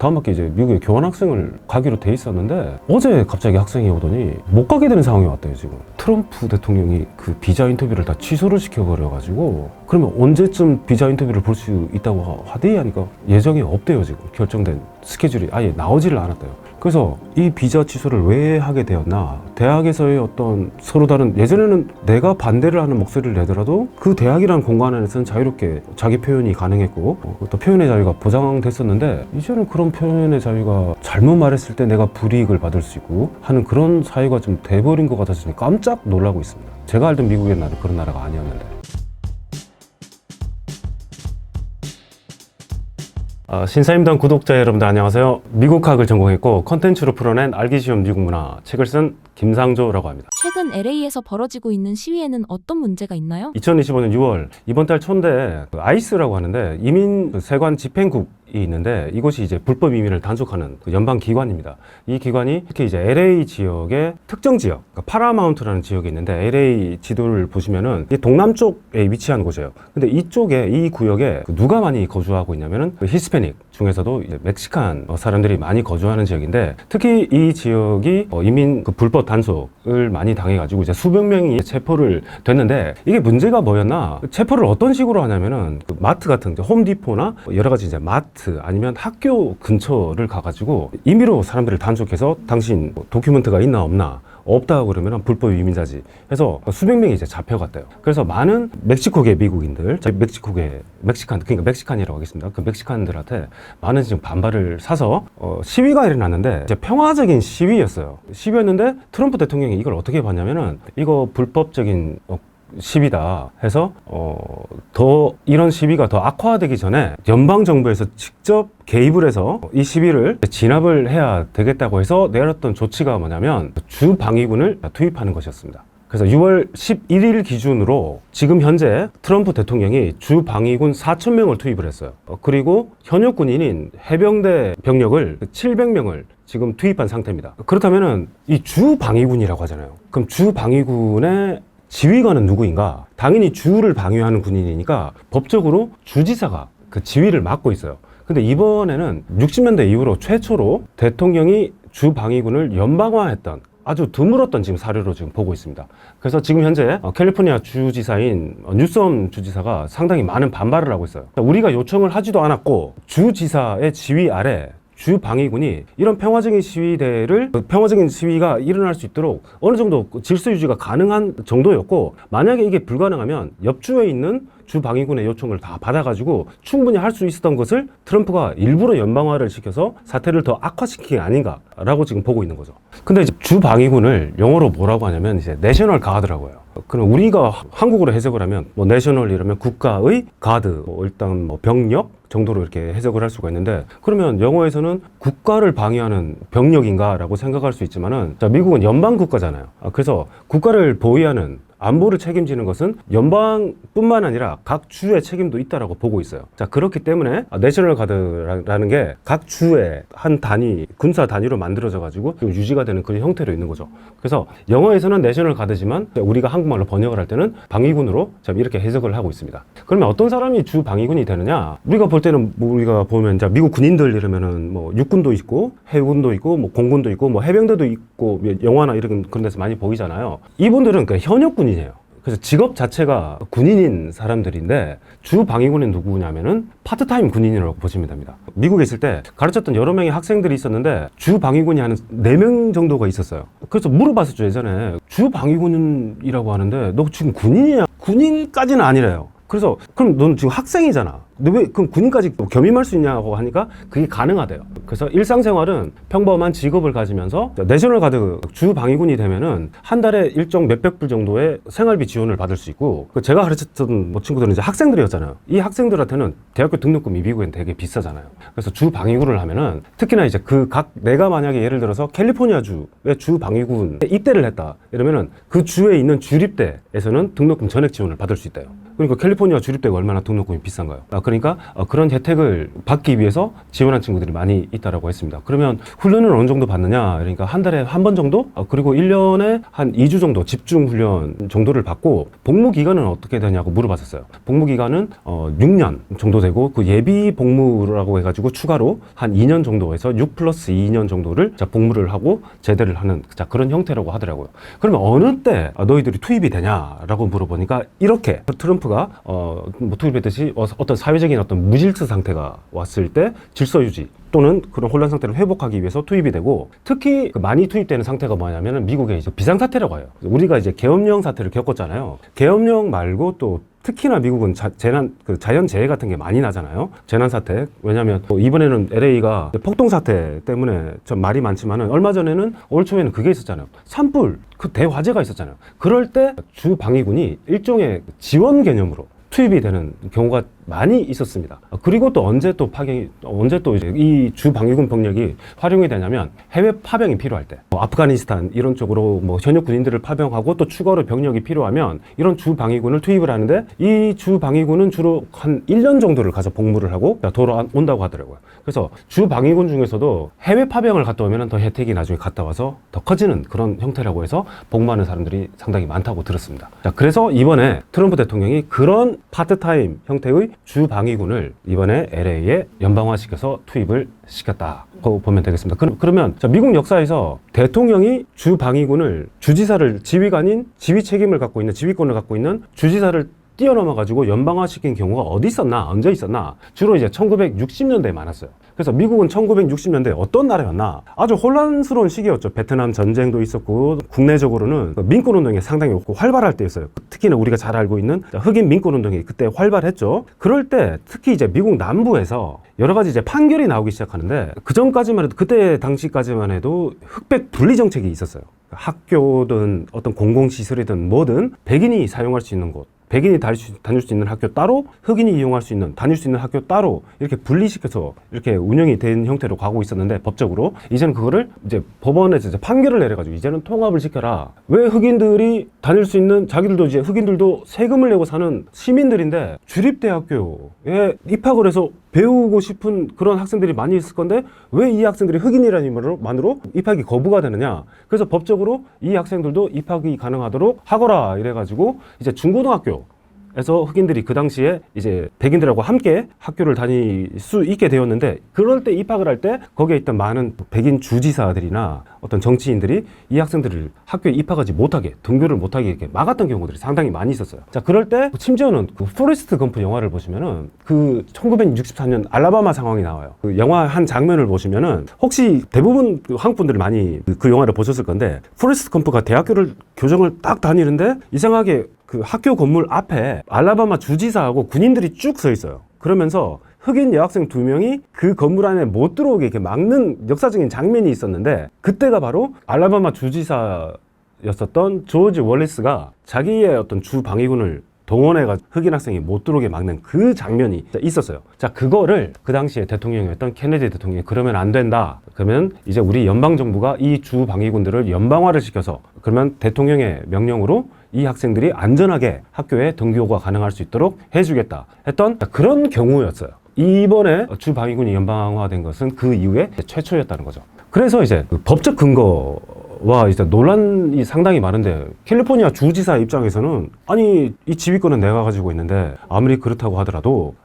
다음 학기 이제 미국에 교환학생을 가기로 돼 있었는데 어제 갑자기 학생이 오더니 못 가게 되는 상황이 왔대요. 지금 트럼프 대통령이 그 비자 인터뷰를 다 취소를 시켜버려가지고 그러면 언제쯤 비자 인터뷰를 볼 수 있다고 하대요 하니까 예정이 없대요. 지금 결정된 스케줄이 아예 나오지를 않았대요. 그래서 이 비자 취소를 왜 하게 되었나, 대학에서의 어떤 서로 다른, 예전에는 내가 반대를 하는 목소리를 내더라도 그 대학이라는 공간 안에서는 자유롭게 자기 표현이 가능했고 또 표현의 자유가 보장됐었는데, 이제는 그런 표현의 자유가 잘못 말했을 때 내가 불이익을 받을 수 있고 하는 그런 사회가 좀 돼버린 것 같아서 깜짝 놀라고 있습니다. 제가 알던 미국의 나라 그런 나라가 아니었는데. 신사임당 구독자 여러분들 안녕하세요. 미국학을 전공했고 컨텐츠로 풀어낸 알기 쉬운 미국 문화 책을 쓴 김상조라고 합니다. 최근 LA에서 벌어지고 있는 시위에는 어떤 문제가 있나요? 2025년 6월 이번 달 초인데 아이스라고 하는데 이민 세관 집행국이 있는데, 이곳이 이제 불법 이민을 단속하는 연방 기관입니다. 이 기관이 특히 이제 LA 지역의 특정 지역, 그러니까 파라마운트라는 지역이 있는데, LA 지도를 보시면은 이 동남쪽에 위치한 곳이에요. 근데 이쪽에, 이 구역에 누가 많이 거주하고 있냐면은 히스패닉 중에서도 이제 멕시칸 사람들이 많이 거주하는 지역인데, 특히 이 지역이 이민 불법 단속을 많이 당해가지고 이제 수백 명이 체포를 됐는데, 이게 문제가 뭐였나? 체포를 어떤 식으로 하냐면은 그 마트 같은 홈디포나 여러 가지 이제 마트 아니면 학교 근처를 가가지고 임의로 사람들을 단속해서 당신 도큐멘트가 있나 없나, 없다 그러면 불법 이민자지 해서 수백 명이 이제 잡혀갔대요. 그래서 많은 멕시코계 미국인들, 그러니까 멕시칸이라고 하겠습니다. 그 멕시칸들한테 많은 지금 반발을 사서 시위가 일어났는데, 이제 평화적인 시위였어요. 시위였는데 트럼프 대통령이 이걸 어떻게 봤냐면은 이거 불법적인 시위다 해서 더 이런 시위가 더 악화되기 전에 연방 정부에서 직접 개입을 해서 이 시위를 진압을 해야 되겠다고 해서 내렸던 조치가 뭐냐면 주 방위군을 투입하는 것이었습니다. 그래서 6월 11일 기준으로 지금 현재 트럼프 대통령이 주 방위군 4,000명을 투입을 했어요. 그리고 현역 군인인 해병대 병력을 700명을 지금 투입한 상태입니다. 그렇다면은 이 주 방위군이라고 하잖아요. 그럼 주 방위군의 지휘관은 누구인가? 당연히 주를 방위하는 군인이니까 법적으로 주지사가 그 지휘를 맡고 있어요. 근데 이번에는 60년대 이후로 최초로 대통령이 주 방위군을 연방화했던 아주 드물었던 지금 사례로 지금 보고 있습니다. 그래서 지금 현재 캘리포니아 주지사인 뉴섬 주지사가 상당히 많은 반발을 하고 있어요. 우리가 요청을 하지도 않았고 주지사의 지휘 아래 주 방위군이 이런 평화적인 시위가 일어날 수 있도록 어느 정도 질서 유지가 가능한 정도였고, 만약에 이게 불가능하면 옆주에 있는 주 방위군의 요청을 다 받아가지고 충분히 할 수 있었던 것을 트럼프가 일부러 연방화를 시켜서 사태를 더 악화시킨 게 아닌가라고 지금 보고 있는 거죠. 근데 이제 주 방위군을 영어로 뭐라고 하냐면 이제 내셔널 가드라고 해요. 그럼 우리가 한국어로 해석을 하면 내셔널 이러면 국가의 가드, 일단 병력 정도로 이렇게 해석을 할 수가 있는데, 그러면 영어에서는 국가를 방위하는 병력인가라고 생각할 수 있지만은, 자, 미국은 연방 국가잖아요. 그래서 국가를 보위하는 안보를 책임지는 것은 연방뿐만 아니라 각 주의 책임도 있다라고 보고 있어요. 자, 그렇기 때문에 내셔널 가드라는 게 각 주의 한 단위, 군사 단위로 만들어져 가지고 유지가 되는 그런 형태로 있는 거죠. 그래서 영어에서는 내셔널 가드지만 우리가 한국말로 번역을 할 때는 방위군으로 이렇게 해석을 하고 있습니다. 그러면 어떤 사람이 주 방위군이 되느냐? 우리가 볼 때는 우리가 보면 미국 군인들 이러면은 육군도 있고 해군도 있고 공군도 있고 해병대도 있고 영화나 이런 그런 데서 많이 보이잖아요. 이분들은 그 현역 군인이에요. 그래서 직업 자체가 군인인 사람들인데, 주 방위군은 누구냐면은 파트타임 군인이라고 보시면 됩니다. 미국에 있을 때 가르쳤던 여러 명의 학생들이 있었는데 주 방위군이 한 4명 정도가 있었어요. 그래서 물어봤었죠, 예전에. 주 방위군이라고 하는데 너 지금 군인이냐? 군인까지는 아니래요. 그래서 그럼 넌 지금 학생이잖아. 근데 왜 그럼 군인까지 겸임할 수 있냐고 하니까 그게 가능하대요. 그래서 일상생활은 평범한 직업을 가지면서 내셔널 가드 주 방위군이 되면은 한 달에 일정 몇백 불 정도의 생활비 지원을 받을 수 있고, 제가 가르쳤던 친구들은 이제 학생들이었잖아요. 이 학생들한테는 대학교 등록금이 미국엔 되게 비싸잖아요. 그래서 주 방위군을 하면은 특히나 이제 내가 만약에 예를 들어서 캘리포니아 주의 주 방위군에 입대를 했다 이러면은 그 주에 있는 주립대에서는 등록금 전액 지원을 받을 수 있대요. 그러니까 캘리포니아 주립대가 얼마나 등록금이 비싼가요? 그러니까 그런 혜택을 받기 위해서 지원한 친구들이 많이 있다라고 했습니다. 그러면 훈련을 어느 정도 받느냐? 그러니까 한 달에 한 번 정도? 그리고 1년에 한 2주 정도 집중 훈련 정도를 받고 복무 기간은 어떻게 되냐고 물어봤었어요. 복무 기간은 6년 정도 되고 그 예비 복무라고 해가지고 추가로 한 2년 정도에서 6 플러스 2년 정도를 복무를 하고 제대를 하는 그런 형태라고 하더라고요. 그러면 어느 때 너희들이 투입이 되냐라고 물어보니까 이렇게 트럼프가 뭐 투입했듯이 어떤 사회적인 어떤 무질서 상태가 왔을 때 질서 유지 또는 그런 혼란 상태를 회복하기 위해서 투입이 되고, 특히 많이 투입되는 상태가 뭐냐면은 미국의 이제 비상사태라고 해요. 우리가 이제 계엄령 사태를 겪었잖아요. 계엄령 말고 또 특히나 미국은 자연재해 같은 게 많이 나잖아요. 재난사태. 왜냐하면 이번에는 LA가 폭동사태 때문에 좀 말이 많지만은 얼마 전에는 올 초에는 그게 있었잖아요. 산불, 그 대화재가 있었잖아요. 그럴 때 주 방위군이 일종의 지원 개념으로 투입이 되는 경우가 많이 있었습니다. 그리고 또 언제 또 이제 이 주 방위군 병력이 활용이 되냐면 해외 파병이 필요할 때, 아프가니스탄 이런 쪽으로 뭐 현역 군인들을 파병하고 또 추가로 병력이 필요하면 이런 주 방위군을 투입을 하는데, 이 주 방위군은 주로 한 1년 정도를 가서 복무를 하고 돌아온다고 하더라고요. 그래서 주 방위군 중에서도 해외 파병을 갔다 오면 더 혜택이 나중에 갔다 와서 더 커지는 그런 형태라고 해서 복무하는 사람들이 상당히 많다고 들었습니다. 자, 그래서 이번에 트럼프 대통령이 그런 파트타임 형태의 주 방위군을 이번에 LA에 연방화시켜서 투입을 시켰다고 보면 되겠습니다. 그러면 미국 역사에서 대통령이 주 방위군을 주지사를 지휘관인 지휘 책임을 갖고 있는 지휘권을 갖고 있는 주지사를 뛰어넘어 가지고 연방화시킨 경우가 어디 있었나, 언제 있었나? 주로 이제 1960년대에 많았어요. 그래서 미국은 1960년대에 어떤 나라였나? 아주 혼란스러운 시기였죠. 베트남 전쟁도 있었고, 국내적으로는 민권운동이 상당히 활발할 때였어요. 특히나 우리가 잘 알고 있는 흑인 민권운동이 그때 활발했죠. 그럴 때 특히 이제 미국 남부에서 여러 가지 이제 판결이 나오기 시작하는데, 그 전까지만 해도, 그때 당시까지만 해도 흑백 분리 정책이 있었어요. 학교든 어떤 공공시설이든 뭐든 백인이 사용할 수 있는 곳, 백인이 다닐 수 있는 학교 따로, 흑인이 이용할 수 있는, 다닐 수 있는 학교 따로 이렇게 분리시켜서 이렇게 운영이 된 형태로 가고 있었는데, 법적으로 이제는 그거를 이제 법원에서 이제 판결을 내려가지고 이제는 통합을 시켜라. 왜 흑인들이 다닐 수 있는, 자기들도 이제 흑인들도 세금을 내고 사는 시민들인데 주립대학교에 입학을 해서 배우고 싶은 그런 학생들이 많이 있을 건데 왜 이 학생들이 흑인이라는 이유만으로 입학이 거부가 되느냐. 그래서 법적으로 이 학생들도 입학이 가능하도록 하거라 이래가지고 이제 중고등학교 에서 흑인들이 그 당시에 이제 백인들하고 함께 학교를 다닐 수 있게 되었는데, 그럴 때 입학을 할 때 거기에 있던 많은 백인 주지사들이나 어떤 정치인들이 이 학생들을 학교에 입학하지 못하게, 등교를 못하게 이렇게 막았던 경우들이 상당히 많이 있었어요. 자, 그럴 때 심지어는 그 포레스트 검프 영화를 보시면은 그 1964년 알라바마 상황이 나와요. 그 영화 한 장면을 보시면은 혹시 대부분 한국 분들이 많이 그 영화를 보셨을 건데, 포레스트 검프가 대학교를 교정을 딱 다니는데 이상하게 그 학교 건물 앞에 알라바마 주지사하고 군인들이 쭉 서 있어요. 그러면서 흑인 여학생 2명이 그 건물 안에 못 들어오게 이렇게 막는 역사적인 장면이 있었는데, 그때가 바로 알라바마 주지사였었던 조지 월리스가 자기의 어떤 주 방위군을 동원해가지고 흑인 학생이 못 들어오게 막는 그 장면이 있었어요. 자, 그거를 그 당시에 대통령이었던 케네디 대통령이 그러면 안 된다. 그러면 이제 우리 연방정부가 이 주 방위군들을 연방화를 시켜서, 그러면 대통령의 명령으로 이 학생들이 안전하게 학교에 등교가 가능할 수 있도록 해주겠다 했던 그런 경우였어요. 이번에 주 방위군이 연방화된 것은 그 이후에 최초였다는 거죠. 그래서 이제 그 법적 근거와 이제 논란이 상당히 많은데, 캘리포니아 주지사 입장에서는 아니 이 지휘권은 내가 가지고 있는데 아무리 그렇다고 하더라도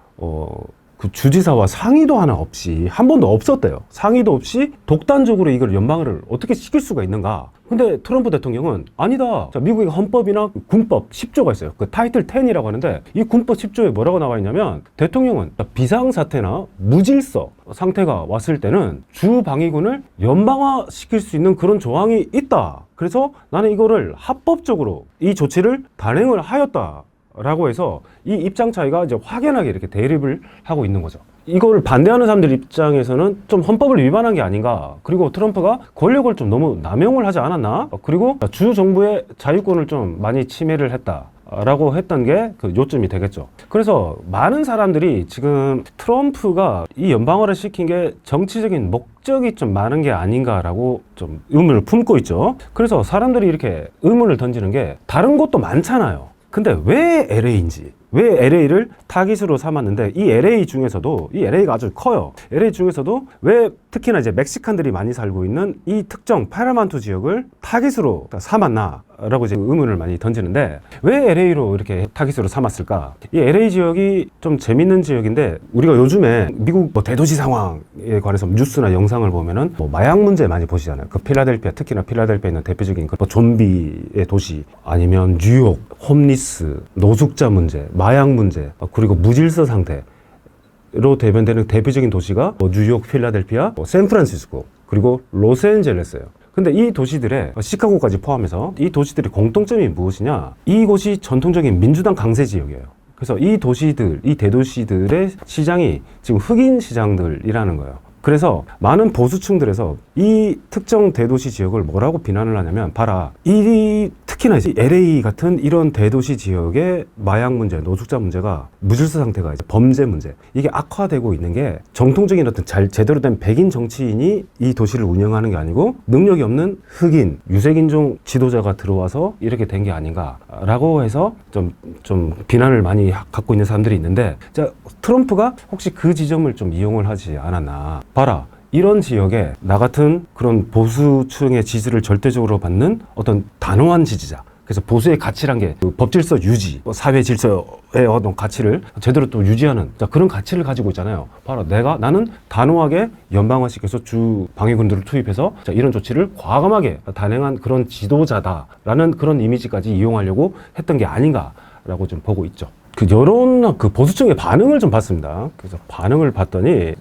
그 주지사와 상의도 하나 없이, 한 번도 없었대요. 상의도 없이 독단적으로 이걸 연방을 어떻게 시킬 수가 있는가. 근데 트럼프 대통령은 아니다. 자, 미국의 헌법이나 군법 10조가 있어요. 그 타이틀 10이라고 하는데, 이 군법 10조에 뭐라고 나와 있냐면, 대통령은 비상사태나 무질서 상태가 왔을 때는 주 방위군을 연방화 시킬 수 있는 그런 조항이 있다. 그래서 나는 이거를 합법적으로 이 조치를 단행을 하였다 라고 해서 이 입장 차이가 이제 확연하게 이렇게 대립을 하고 있는 거죠. 이걸 반대하는 사람들 입장에서는 좀 헌법을 위반한 게 아닌가, 그리고 트럼프가 권력을 좀 너무 남용을 하지 않았나, 그리고 주 정부의 자유권을 좀 많이 침해를 했다 라고 했던 게 그 요점이 되겠죠. 그래서 많은 사람들이 지금 트럼프가 이 연방화를 시킨 게 정치적인 목적이 좀 많은 게 아닌가라고 좀 의문을 품고 있죠. 그래서 사람들이 이렇게 의문을 던지는 게, 다른 곳도 많잖아요. 근데 왜 LA인지, 왜 LA를 타깃으로 삼았는데 이 LA 중에서도 이 LA가 아주 커요. LA 중에서도 왜 특히나 이제 멕시칸들이 많이 살고 있는 이 특정 파라만투 지역을 타깃으로 삼았나? 라고 이제 의문을 많이 던지는데 왜 LA로 이렇게 타깃으로 삼았을까? 이 LA 지역이 좀 재밌는 지역인데 우리가 요즘에 미국 뭐 대도시 상황에 관해서 뉴스나 영상을 보면은 뭐 마약 문제 많이 보시잖아요. 그 필라델피아, 특히나 필라델피아에 있는 대표적인 그 좀비의 도시, 아니면 뉴욕, 홈리스, 노숙자 문제, 마약 문제, 그리고 무질서 상태로 대변되는 대표적인 도시가 뭐 뉴욕, 필라델피아, 샌프란시스코, 그리고 로스앤젤레스예요. 근데 이 도시들의 시카고까지 포함해서 이 도시들의 공통점이 무엇이냐? 이곳이 전통적인 민주당 강세 지역이에요. 그래서 이 도시들, 이 대도시들의 시장이 지금 흑인 시장들이라는 거예요. 그래서 많은 보수층들에서 이 특정 대도시 지역을 뭐라고 비난을 하냐면, 봐라, 이 특히나 이제 LA 같은 이런 대도시 지역의 마약 문제, 노숙자 문제가, 무질서 상태가 이제 범죄 문제, 이게 악화되고 있는 게 정통적인 어떤 제대로 된 백인 정치인이 이 도시를 운영하는 게 아니고 능력이 없는 흑인, 유색인종 지도자가 들어와서 이렇게 된 게 아닌가라고 해서 좀 비난을 많이 갖고 있는 사람들이 있는데, 자, 트럼프가 혹시 그 지점을 좀 이용을 하지 않았나. 봐라, 이런 지역에 나 같은 그런 보수층의 지지를 절대적으로 받는 어떤 단호한 지지자, 그래서 보수의 가치란 게 그 법질서 유지, 사회 질서의 어떤 가치를 제대로 또 유지하는, 자, 그런 가치를 가지고 있잖아요. 바로 나는 단호하게 연방화시켜서 주 방위군들을 투입해서, 자, 이런 조치를 과감하게 단행한 그런 지도자다라는 그런 이미지까지 이용하려고 했던 게 아닌가라고 좀 보고 있죠. 그 여론, 그 보수층의 반응을 좀 봤습니다. 그래서 반응을 봤더니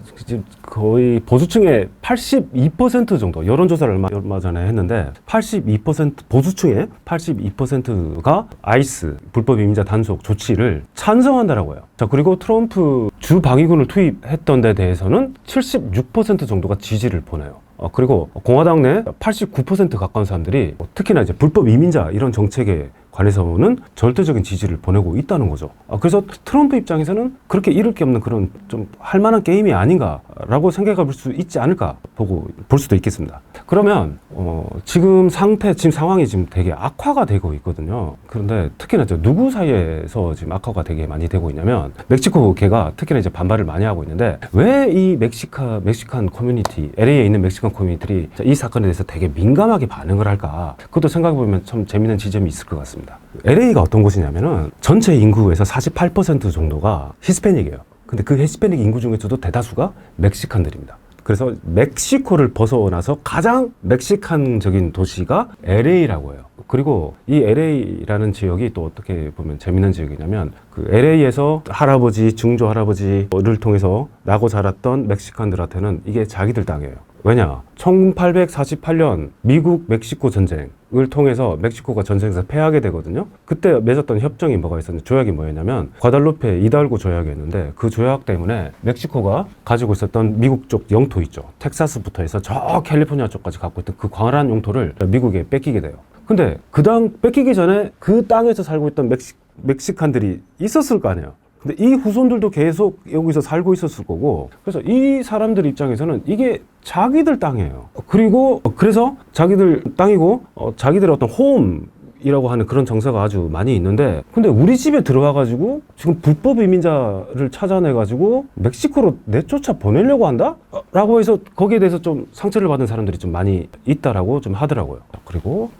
거의 보수층의 82% 정도, 여론조사를 얼마 전에 했는데 82%, 보수층의 82%가 아이스, 불법 이민자 단속 조치를 찬성한다라고요. 자, 그리고 트럼프 주 방위군을 투입했던 데 대해서는 76% 정도가 지지를 보내요. 그리고 공화당 내 89% 가까운 사람들이 특히나 이제 불법 이민자 이런 정책에 관해서는 절대적인 지지를 보내고 있다는 거죠. 그래서 트럼프 입장에서는 그렇게 잃을 게 없는 그런 좀 할 만한 게임이 아닌가라고 생각해 볼 수 있지 않을까 볼 수도 있겠습니다. 그러면 지금 상황이 지금 되게 악화가 되고 있거든요. 그런데 특히나 누구 사이에서 지금 악화가 되게 많이 되고 있냐면, 멕시코계가 특히나 이제 반발을 많이 하고 있는데, 왜 이 멕시칸 커뮤니티, LA에 있는 멕시칸 커뮤니티들이 이 사건에 대해서 되게 민감하게 반응을 할까? 그것도 생각해 보면 참 재밌는 지점이 있을 것 같습니다. LA가 어떤 곳이냐면은 전체 인구에서 48% 정도가 히스패닉이에요. 근데 그 히스패닉 인구 중에서도 대다수가 멕시칸들입니다. 그래서 멕시코를 벗어나서 가장 멕시칸적인 도시가 LA라고 해요. 그리고 이 LA라는 지역이 또 어떻게 보면 재밌는 지역이냐면, 그 LA에서 할아버지, 증조 할아버지를 통해서 나고 자랐던 멕시칸들한테는 이게 자기들 땅이에요. 왜냐? 1848년 미국 멕시코 전쟁을 통해서 멕시코가 전쟁에서 패하게 되거든요. 그때 맺었던 협정이 뭐가 있었는데, 조약이 뭐였냐면 과달로페 이달고 조약이었는데, 그 조약 때문에 멕시코가 가지고 있었던 미국 쪽 영토 있죠. 텍사스부터 해서 저 캘리포니아 쪽까지 갖고 있던 그 광활한 영토를 미국에 뺏기게 돼요. 근데 그 당 뺏기기 전에 그 땅에서 살고 있던 멕시칸들이 있었을 거 아니에요. 근데 이 후손들도 계속 여기서 살고 있었을 거고, 그래서 이 사람들 입장에서는 이게 자기들 땅이에요. 그래서 자기들 땅이고, 자기들의 어떤 홈이라고 하는 그런 정서가 아주 많이 있는데, 근데 우리 집에 들어와가지고 지금 불법 이민자를 찾아내가지고 멕시코로 내쫓아 보내려고 한다? 라고 해서 거기에 대해서 좀 상처를 받은 사람들이 좀 많이 있다라고 좀 하더라고요.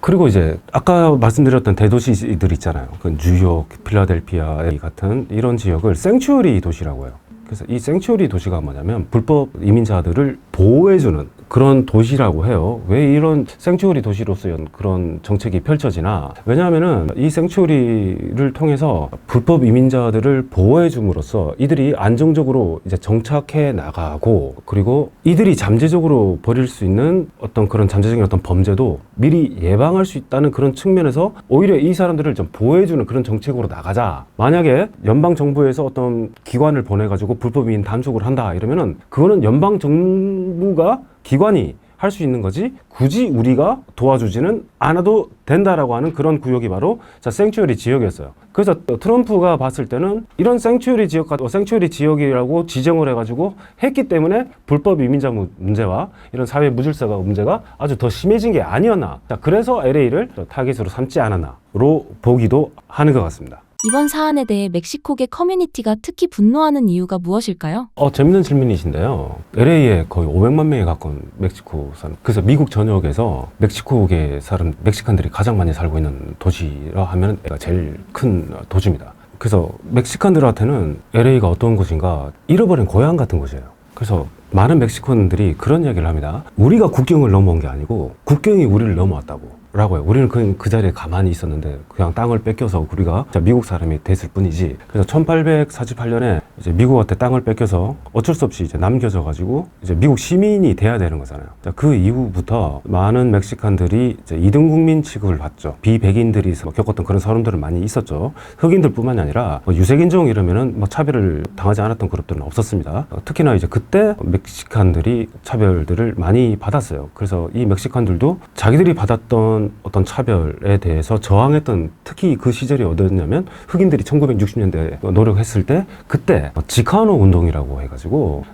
그리고 이제 아까 말씀드렸던 대도시들 있잖아요. 그 뉴욕, 필라델피아 같은 이런 지역을 생츄어리 도시라고 해요. 그래서 이 생츄어리 도시가 뭐냐면 불법 이민자들을 보호해주는 그런 도시라고 해요. 왜 이런 생츄어리 도시로서의 그런 정책이 펼쳐지나? 왜냐하면은 이 생츄어리를 통해서 불법 이민자들을 보호해 줌으로써 이들이 안정적으로 이제 정착해 나가고, 그리고 이들이 잠재적으로 벌일 수 있는 어떤 그런 잠재적인 어떤 범죄도 미리 예방할 수 있다는 그런 측면에서 오히려 이 사람들을 좀 보호해주는 그런 정책으로 나가자. 만약에 연방 정부에서 어떤 기관을 보내가지고 불법 이민 단속을 한다 이러면은 그거는 연방 정부가 기관이 할 수 있는 거지, 굳이 우리가 도와주지는 않아도 된다라고 하는 그런 구역이 바로 생츄어리 지역이었어요. 그래서 트럼프가 봤을 때는 이런 생츄어리 지역이라고 지정을 해가지고 했기 때문에 불법 이민자 문제와 이런 사회 무질서가 문제가 아주 더 심해진 게 아니었나. 그래서 LA를 타깃으로 삼지 않았나로 보기도 하는 것 같습니다. 이번 사안에 대해 멕시코계 커뮤니티가 특히 분노하는 이유가 무엇일까요? 재밌는 질문이신데요. LA에 거의 500만 명에 가까운 멕시코 사람. 그래서 미국 전역에서 멕시코계 사람, 멕시칸들이 가장 많이 살고 있는 도시라 하면 제일 큰 도시입니다. 그래서 멕시칸들한테는 LA가 어떤 곳인가 잃어버린 고향 같은 곳이에요. 그래서 많은 멕시코인들이 그런 이야기를 합니다. 우리가 국경을 넘어온 게 아니고 국경이 우리를 넘어왔다고. 라고요. 우리는 그냥 그 자리에 가만히 있었는데 그냥 땅을 뺏겨서 우리가 미국 사람이 됐을 뿐이지. 그래서 1848년에 이제 미국한테 땅을 뺏겨서 어쩔 수 없이 이제 남겨져 가지고 이제 미국 시민이 돼야 되는 거잖아요. 그 이후부터 많은 멕시칸들이 이제 2등 국민 취급을 받죠. 비백인들이 겪었던 그런 서름들은 많이 있었죠. 흑인들뿐만이 아니라 유색인종 이러면은 차별을 당하지 않았던 그룹들은 없었습니다. 특히나 이제 그때 멕시칸들이 차별들을 많이 받았어요. 그래서 이 멕시칸들도 자기들이 받았던 어떤 차별에 대해서 저항했던, 특히 그 시절이 어디였냐면 흑인들이 1960년대에 노력했을 때 그때 지카노 운동이라고 해가지고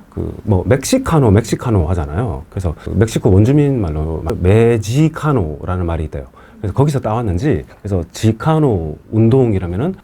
멕시카노 하잖아요. 그래서 멕시코 원주민 말로 메지카노라는 말이 있대요. 그래서 거기서 따왔는지, 그래서 지카노 운동이라면은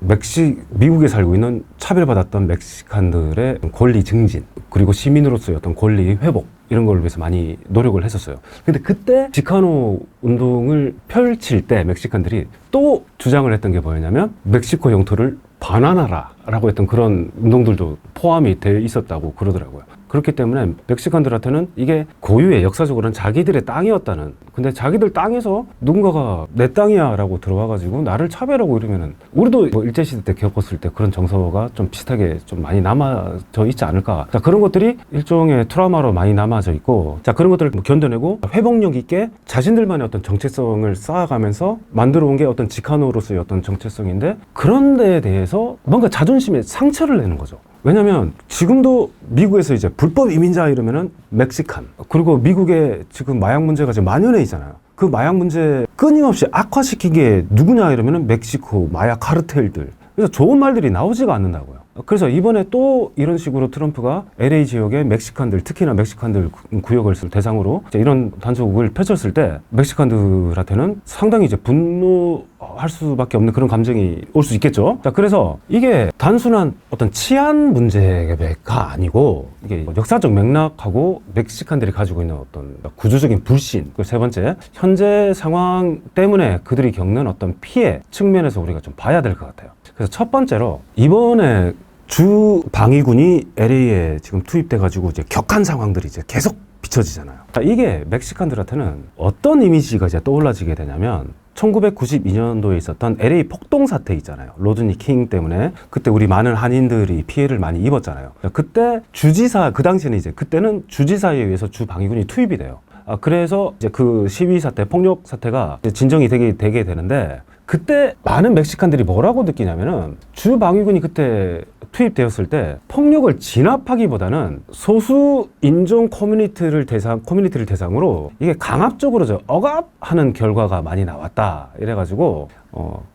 미국에 살고 있는 차별받았던 멕시칸들의 권리 증진, 그리고 시민으로서의 어떤 권리 회복, 이런 걸 위해서 많이 노력을 했었어요. 근데 그때 지카노 운동을 펼칠 때 멕시칸들이 또 주장을 했던 게 뭐였냐면 멕시코 영토를 반환하라라고 했던 그런 운동들도 포함이 돼 있었다고 그러더라고요. 그렇기 때문에 멕시칸들한테는 이게 고유의, 역사적으로는 자기들의 땅이었다는, 근데 자기들 땅에서 누군가가 내 땅이야 라고 들어와가지고 나를 차별하고 이러면은, 우리도 일제시대 때 겪었을 때 그런 정서가 좀 비슷하게 좀 많이 남아져 있지 않을까. 자, 그런 것들이 일종의 트라우마로 많이 남아져 있고, 자, 그런 것들을 견뎌내고 회복력 있게 자신들만의 어떤 정체성을 쌓아가면서 만들어 온 게 어떤 지카노로서의 어떤 정체성인데, 그런 데에 대해서 뭔가 자존심에 상처를 내는 거죠. 왜냐면 지금도 미국에서 이제 불법 이민자 이러면은 멕시칸, 그리고 미국에 지금 마약 문제가 지금 만연해 있잖아요. 그 마약 문제 끊임없이 악화시킨 게 누구냐 이러면은 멕시코 마약 카르텔들. 그래서 좋은 말들이 나오지가 않는다고요. 그래서 이번에 또 이런 식으로 트럼프가 LA 지역의 멕시칸들, 특히나 멕시칸들 구역을 대상으로 이런 단속을 펼쳤을 때 멕시칸들한테는 상당히 이제 분노할 수밖에 없는 그런 감정이 올 수 있겠죠. 자, 그래서 이게 단순한 어떤 치안 문제가 아니고 이게 역사적 맥락하고 멕시칸들이 가지고 있는 어떤 구조적인 불신, 그 세 번째, 현재 상황 때문에 그들이 겪는 어떤 피해 측면에서 우리가 좀 봐야 될 것 같아요. 그래서 첫 번째로 이번에 주 방위군이 LA에 지금 투입돼가지고 이제 격한 상황들이 이제 계속 비춰지잖아요. 이게 멕시칸들한테는 어떤 이미지가 이제 떠올라지게 되냐면 1992년도에 있었던 LA 폭동 사태 있잖아요. 로드니 킹 때문에 그때 우리 많은 한인들이 피해를 많이 입었잖아요. 그때 주지사, 그 당시에는 이제 그때는 주지사에 의해서 주 방위군이 투입이 돼요. 그래서 이제 그 시위 사태, 폭력 사태가 진정이 되게 되는데, 그때 많은 멕시칸들이 뭐라고 느끼냐면은 주 방위군이 그때 투입되었을 때 폭력을 진압하기보다는 소수 인종 커뮤니티를 대상으로 이게 강압적으로 억압하는 결과가 많이 나왔다. 이래가지고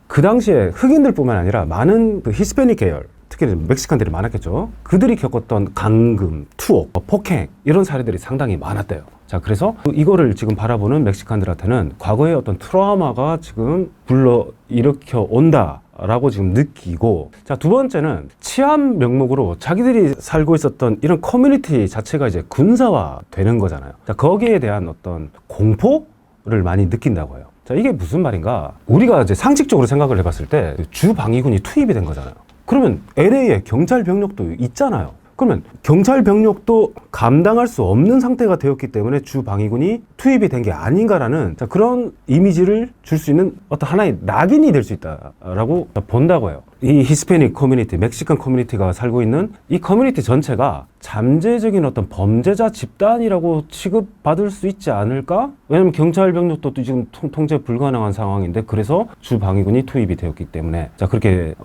그 당시에 흑인들뿐만 아니라 많은 그 히스패닉 계열, 특히 멕시칸들이 많았겠죠. 그들이 겪었던 강금, 투옥, 폭행 이런 사례들이 상당히 많았대요. 자, 그래서 이거를 지금 바라보는 멕시칸들한테는 과거의 어떤 트라우마가 지금 일으켜 온다라고 지금 느끼고, 자, 두 번째는 치안 명목으로 자기들이 살고 있었던 이런 커뮤니티 자체가 이제 군사화 되는 거잖아요. 자, 거기에 대한 어떤 공포를 많이 느낀다고 해요. 자, 이게 무슨 말인가? 우리가 이제 상식적으로 생각을 해봤을 때 주 방위군이 투입이 된 거잖아요. 그러면 LA에 경찰 병력도 있잖아요. 그러면 경찰 병력도 감당할 수 없는 상태가 되었기 때문에 주 방위군이 투입이 된 게 아닌가라는, 자, 그런 이미지를 줄 수 있는 어떤 하나의 낙인이 될 수 있다라고 본다고 해요. 이 히스패닉 커뮤니티, 멕시칸 커뮤니티가 살고 있는 이 커뮤니티 전체가 잠재적인 어떤 범죄자 집단이라고 취급받을 수 있지 않을까? 왜냐면 경찰 병력도 지금 통제 불가능한 상황인데, 그래서 주 방위군이 투입이 되었기 때문에, 자, 그렇게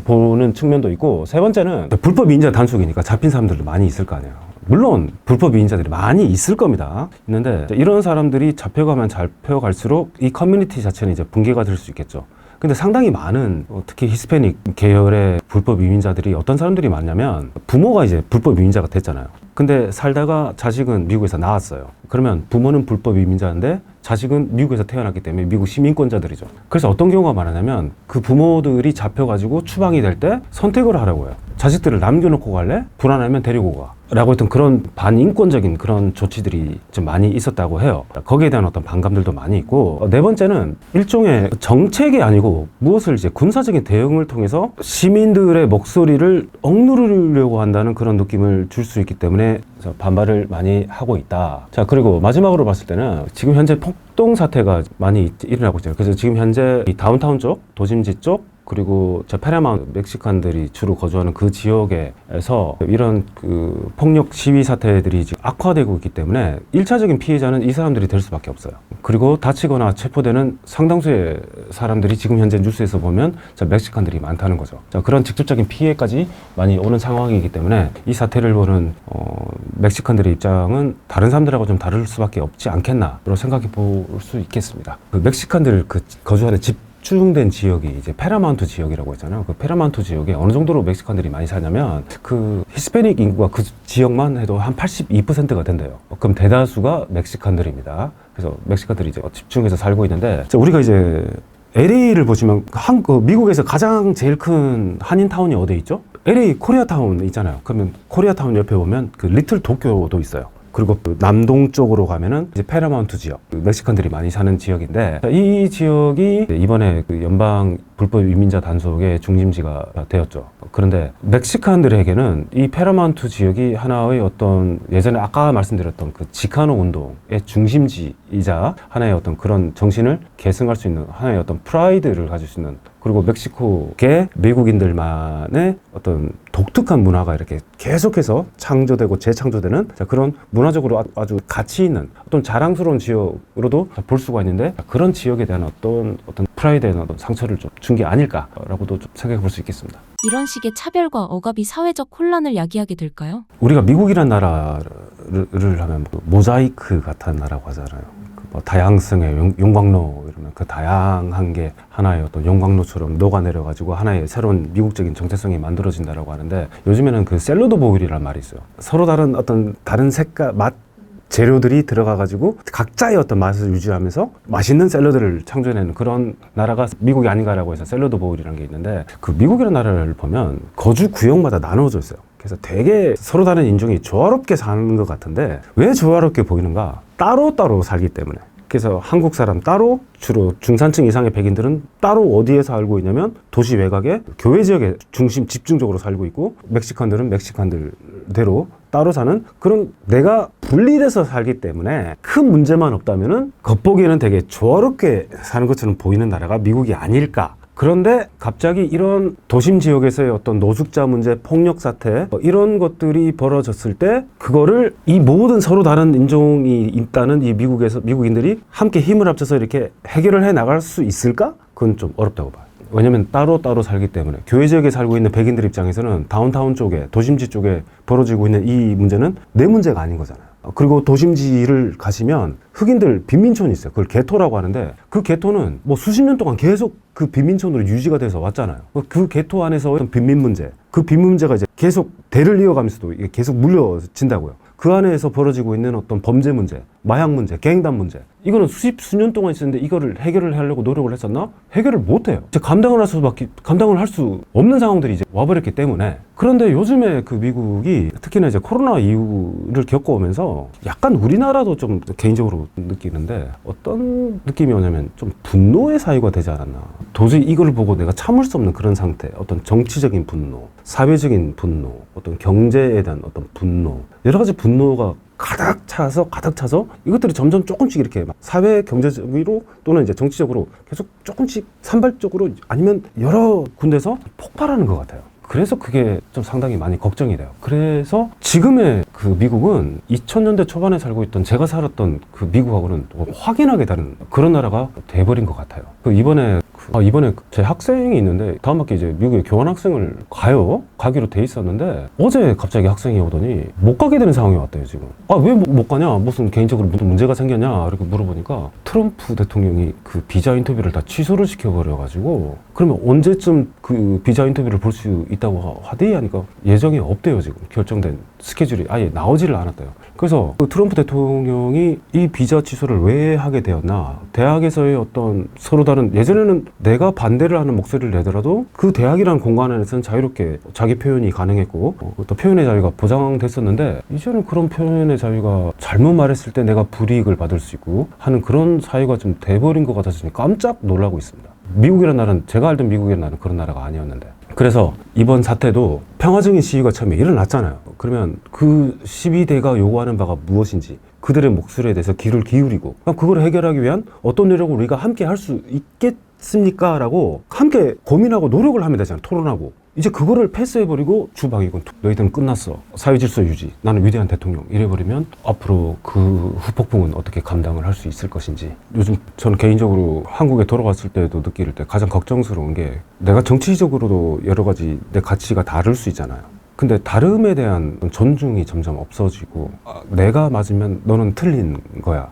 보는 측면도 있고, 세 번째는 불법 이민자 단속이니까 잡힌 사람들도 많이 있을 거 아니에요. 물론 불법 이민자들이 많이 있을 겁니다. 있는데 이런 사람들이 잡혀갈수록 이 커뮤니티 자체는 이제 붕괴가 될 수 있겠죠. 근데 상당히 많은 특히 히스패닉 계열의 불법 이민자들이 어떤 사람들이 많냐면 부모가 이제 불법 이민자가 됐잖아요. 근데 살다가 자식은 미국에서 나왔어요. 그러면 부모는 불법 이민자인데 자식은 미국에서 태어났기 때문에 미국 시민권자들이죠. 그래서 어떤 경우가 많으냐면 그 부모들이 잡혀가지고 추방이 될 때 선택을 하라고 해요. 자식들을 남겨놓고 갈래? 불안하면 데리고 가. 라고 했던 그런 반인권적인 그런 조치들이 좀 많이 있었다고 해요. 거기에 대한 어떤 반감들도 많이 있고, 네 번째는 일종의 정책이 아니고 무엇을 이제 군사적인 대응을 통해서 시민들의 목소리를 억누르려고 한다는 그런 느낌을 줄 수 있기 때문에 반발을 많이 하고 있다. 자, 그리고 마지막으로 봤을 때는 지금 현재 폭동 사태가 많이 일어나고 있잖아요. 그래서 지금 현재 이 다운타운 쪽, 도심지 쪽, 그리고 저 파라마운트 멕시칸들이 주로 거주하는 그 지역에서 이런 그 폭력 시위 사태들이 지금 악화되고 있기 때문에 1차적인 피해자는 이 사람들이 될 수밖에 없어요. 그리고 다치거나 체포되는 상당수의 사람들이 지금 현재 뉴스에서 보면 저 멕시칸들이 많다는 거죠. 자, 그런 직접적인 피해까지 많이 오는 상황이기 때문에 이 사태를 보는 멕시칸들의 입장은 다른 사람들하고 좀 다를 수밖에 없지 않겠나로 생각해 볼 수 있겠습니다. 그 멕시칸들 그 거주하는 집중된 지역이 이제 페라마운트 지역이라고 했잖아요. 그 페라마운트 지역에 어느 정도로 멕시칸들이 많이 사냐면 그 히스패닉 인구가 그 지역만 해도 한 82%가 된대요. 그럼 대다수가 멕시칸들입니다. 그래서 멕시칸들이 이제 집중해서 살고 있는데, 우리가 이제 LA를 보시면 미국에서 가장 제일 큰 한인타운이 어디에 있죠? LA 코리아타운 있잖아요. 그러면 코리아타운 옆에 보면 그 리틀 도쿄도 있어요. 그리고 그 남동쪽으로 가면은 이제 페라마운트 지역, 멕시칸들이 많이 사는 지역인데, 이 지역이 이번에 그 연방 불법 이민자 단속의 중심지가 되었죠. 그런데 멕시칸들에게는 이 페라마운트 지역이 하나의 어떤 예전에 아까 말씀드렸던 그 지카노 운동의 중심지이자 하나의 어떤 그런 정신을 계승할 수 있는 하나의 어떤 프라이드를 가질 수 있는, 그리고 멕시코계 미국인들만의 어떤 독특한 문화가 이렇게 계속해서 창조되고 재창조되는 그런 문화적으로 아주 가치 있는 어떤 자랑스러운 지역으로도 볼 수가 있는데, 그런 지역에 대한 어떤 프라이드에 어떤 상처를 좀 준 게 아닐까라고도 좀 생각해 볼 수 있겠습니다. 이런 식의 차별과 억압이 사회적 혼란을 야기하게 될까요? 우리가 미국이란 나라를 하면 모자이크 같은 나라고 하잖아요. 뭐 다양성의 용광로 이러면 그 다양한 게 하나의 어떤 용광로처럼 녹아내려가지고 하나의 새로운 미국적인 정체성이 만들어진다라고 하는데, 요즘에는 그 샐러드 보일이라는 말이 있어요. 서로 다른 색깔, 맛, 재료들이 들어가가지고 각자의 어떤 맛을 유지하면서 맛있는 샐러드를 창조해내는 그런 나라가 미국이 아닌가라고 해서 샐러드 보울이라는 게 있는데, 그 미국이라는 나라를 보면 거주 구역마다 나누어져 있어요. 그래서 되게 서로 다른 인종이 조화롭게 사는 것 같은데, 왜 조화롭게 보이는가? 따로따로 살기 때문에. 그래서 한국 사람 따로, 주로 중산층 이상의 백인들은 따로 어디에 살고 있냐면 도시 외곽에 교외 지역에 집중적으로 살고 있고, 멕시칸들은 멕시칸들대로 따로 사는 그런, 내가 분리돼서 살기 때문에 큰 문제만 없다면은 겉보기에는 되게 조화롭게 사는 것처럼 보이는 나라가 미국이 아닐까. 그런데 갑자기 이런 도심 지역에서의 어떤 노숙자 문제, 폭력 사태, 이런 것들이 벌어졌을 때 그거를 이 모든 서로 다른 인종이 있다는 이 미국인들이 함께 힘을 합쳐서 이렇게 해결을 해 나갈 수 있을까? 그건 좀 어렵다고 봐요. 왜냐면 따로따로 살기 때문에. 교외 지역에 살고 있는 백인들 입장에서는 다운타운 쪽에, 도심지 쪽에 벌어지고 있는 이 문제는 내 문제가 아닌 거잖아요. 그리고 도심지를 가시면 흑인들 빈민촌이 있어요. 그걸 게토라고 하는데, 그 게토는 뭐 수십 년 동안 계속 그 빈민촌으로 유지가 돼서 왔잖아요. 그 게토 안에서 어떤 빈민 문제, 그 빈민 문제가 이제 계속 대를 이어가면서도 이게 계속 물려진다고요. 그 안에서 벌어지고 있는 어떤 범죄 문제, 마약 문제, 갱단 문제, 이거는 수년 동안 있었는데 이거를 해결을 하려고 노력을 했었나? 해결을 못해요. 감당을 할 수 없는 상황들이 이제 와버렸기 때문에. 그런데 요즘에 그 미국이 특히나 이제 코로나 이후를 겪어오면서 약간 우리나라도 좀 개인적으로 느끼는데, 어떤 느낌이 오냐면 좀 분노의 사유가 되지 않았나. 도저히 이걸 보고 내가 참을 수 없는 그런 상태, 어떤 정치적인 분노, 사회적인 분노, 어떤 경제에 대한 어떤 분노, 여러 가지 분노가 가득 차서 이것들이 점점 조금씩 이렇게 막 사회 경제적으로 또는 이제 정치적으로 계속 조금씩 산발적으로 아니면 여러 군데서 폭발하는 것 같아요. 그래서 그게 좀 상당히 많이 걱정이 돼요. 그래서 지금의 그 미국은 2000년대 초반에 살고 있던 제가 살았던 그 미국하고는 확연하게 다른 그런 나라가 돼버린 것 같아요. 이번에 제 학생이 있는데 다음 학기 이제 미국에 교환학생을 가기로 돼 있었는데 어제 갑자기 학생이 오더니 못 가게 되는 상황이 왔대요 지금. 왜 못 가냐, 무슨 개인적으로 무슨 문제가 생겼냐 이렇게 물어보니까 트럼프 대통령이 그 비자 인터뷰를 다 취소를 시켜버려가지고 그러면 언제쯤 그 비자 인터뷰를 볼 수 있다고 하대요 하니까 예정이 없대요. 지금 결정된 스케줄이 아예 나오지를 않았대요. 그래서 그 트럼프 대통령이 이 비자 취소를 왜 하게 되었나, 대학에서의 어떤 서로 다른, 예전에는 내가 반대를 하는 목소리를 내더라도 그 대학이라는 공간 안에서는 자유롭게 자기 표현이 가능했고 또 표현의 자유가 보장됐었는데 이제는 그런 표현의 자유가 잘못 말했을 때 내가 불이익을 받을 수 있고 하는 그런 사유가 좀 돼버린 것 같아서 깜짝 놀라고 있습니다. 미국이라는 나라는, 제가 알던 미국이라는 나라는 그런 나라가 아니었는데, 그래서 이번 사태도 평화적인 시위가 처음에 일어났잖아요. 그러면 그 12대가 요구하는 바가 무엇인지 그들의 목소리에 대해서 귀를 기울이고 그걸 해결하기 위한 어떤 노력을 우리가 함께 할 수 있겠습니까? 라고 함께 고민하고 노력을 하면 되잖아요. 토론하고. 이제 그거를 패스해버리고 주방이군, 너희들은 끝났어, 사회질서 유지, 나는 위대한 대통령 이래버리면 앞으로 그 후폭풍은 어떻게 감당을 할 수 있을 것인지. 요즘 저는 개인적으로 한국에 돌아왔을 때도 느낄 때 가장 걱정스러운 게, 내가 정치적으로도 여러 가지 내 가치가 다를 수 있잖아요. 근데 다름에 대한 존중이 점점 없어지고 내가 맞으면 너는 틀린 거야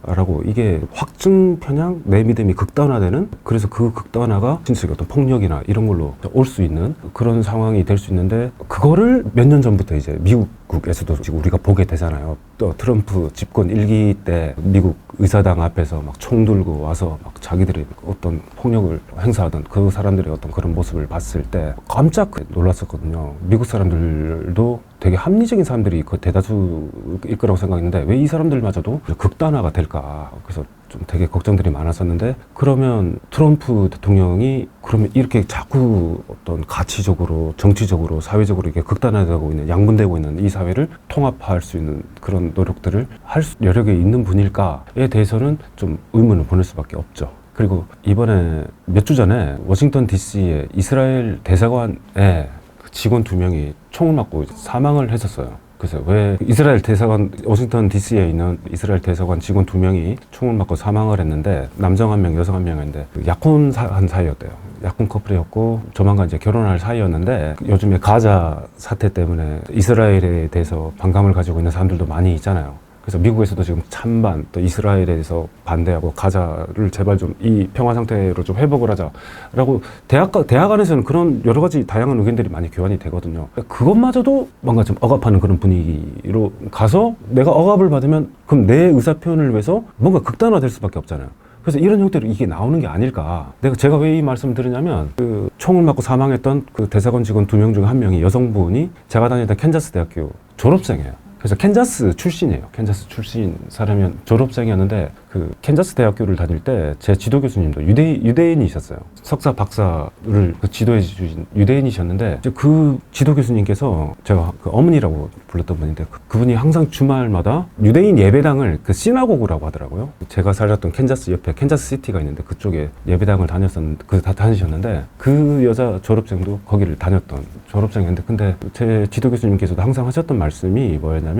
라고, 이게 확증 편향, 내 믿음이 극단화되는, 그래서 그 극단화가 진짜 어떤 폭력이나 이런 걸로 올 수 있는 그런 상황이 될 수 있는데, 그거를 몇 년 전부터 이제 미국에서도 지금 우리가 보게 되잖아요. 또 트럼프 집권 1기 때 미국 의사당 앞에서 막 총 들고 와서 막 자기들이 어떤 폭력을 행사하던 그 사람들의 어떤 그런 모습을 봤을 때 깜짝 놀랐었거든요. 미국 사람들도 되게 합리적인 사람들이 그 대다수일 거라고 생각했는데 왜 이 사람들마저도 극단화가 될까. 그래서 좀 되게 걱정들이 많았었는데, 그러면 트럼프 대통령이 그러면 이렇게 자꾸 어떤 가치적으로, 정치적으로, 사회적으로 이렇게 극단화되고 있는, 양분되고 있는 이 사회를 통합할 수 있는 그런 노력들을 할 여력이 있는 분일까에 대해서는 좀 의문을 보낼 수밖에 없죠. 그리고 이번에 몇 주 전에 워싱턴 DC의 이스라엘 대사관에 직원 2명이 총을 맞고 사망을 했었어요. 그래서 왜 이스라엘 대사관, 워싱턴 DC에 있는 이스라엘 대사관 직원 2명이 총을 맞고 사망을 했는데, 남성 1명, 여성 1명인데 약혼한 사이였대요. 약혼 커플이었고 조만간 이제 결혼할 사이였는데, 요즘에 가자 사태 때문에 이스라엘에 대해서 반감을 가지고 있는 사람들도 많이 있잖아요. 그래서 미국에서도 지금 찬반, 또 이스라엘에 대해서 반대하고 가자를 제발 좀 이 평화 상태로 좀 회복을 하자라고 대학 안에서는 그런 여러 가지 다양한 의견들이 많이 교환이 되거든요. 그것마저도 뭔가 좀 억압하는 그런 분위기로 가서 내가 억압을 받으면 그럼 내 의사 표현을 위해서 뭔가 극단화될 수밖에 없잖아요. 그래서 이런 형태로 이게 나오는 게 아닐까. 제가 왜 이 말씀을 드리냐면, 그 총을 맞고 사망했던 그 대사관 직원 2명 중에 1명이 여성분이 제가 다니던 캔자스 대학교 졸업생이에요. 그래서 캔자스 출신이에요. 캔자스 출신 사람이 졸업생이었는데, 그 캔자스 대학교를 다닐 때 제 지도 교수님도 유대인이셨어요. 석사, 박사를 그 지도해 주신 유대인이셨는데, 그 지도 교수님께서 제가 그 어머니라고 불렀던 분인데, 그분이 항상 주말마다 유대인 예배당을, 그 시나고그라고 하더라고요. 제가 살았던 캔자스 옆에 캔자스 시티가 있는데 그쪽에 예배당을 다니셨는데, 그 여자 졸업생도 거기를 다녔던 졸업생이었는데, 근데 제 지도 교수님께서도 항상 하셨던 말씀이 뭐였냐면,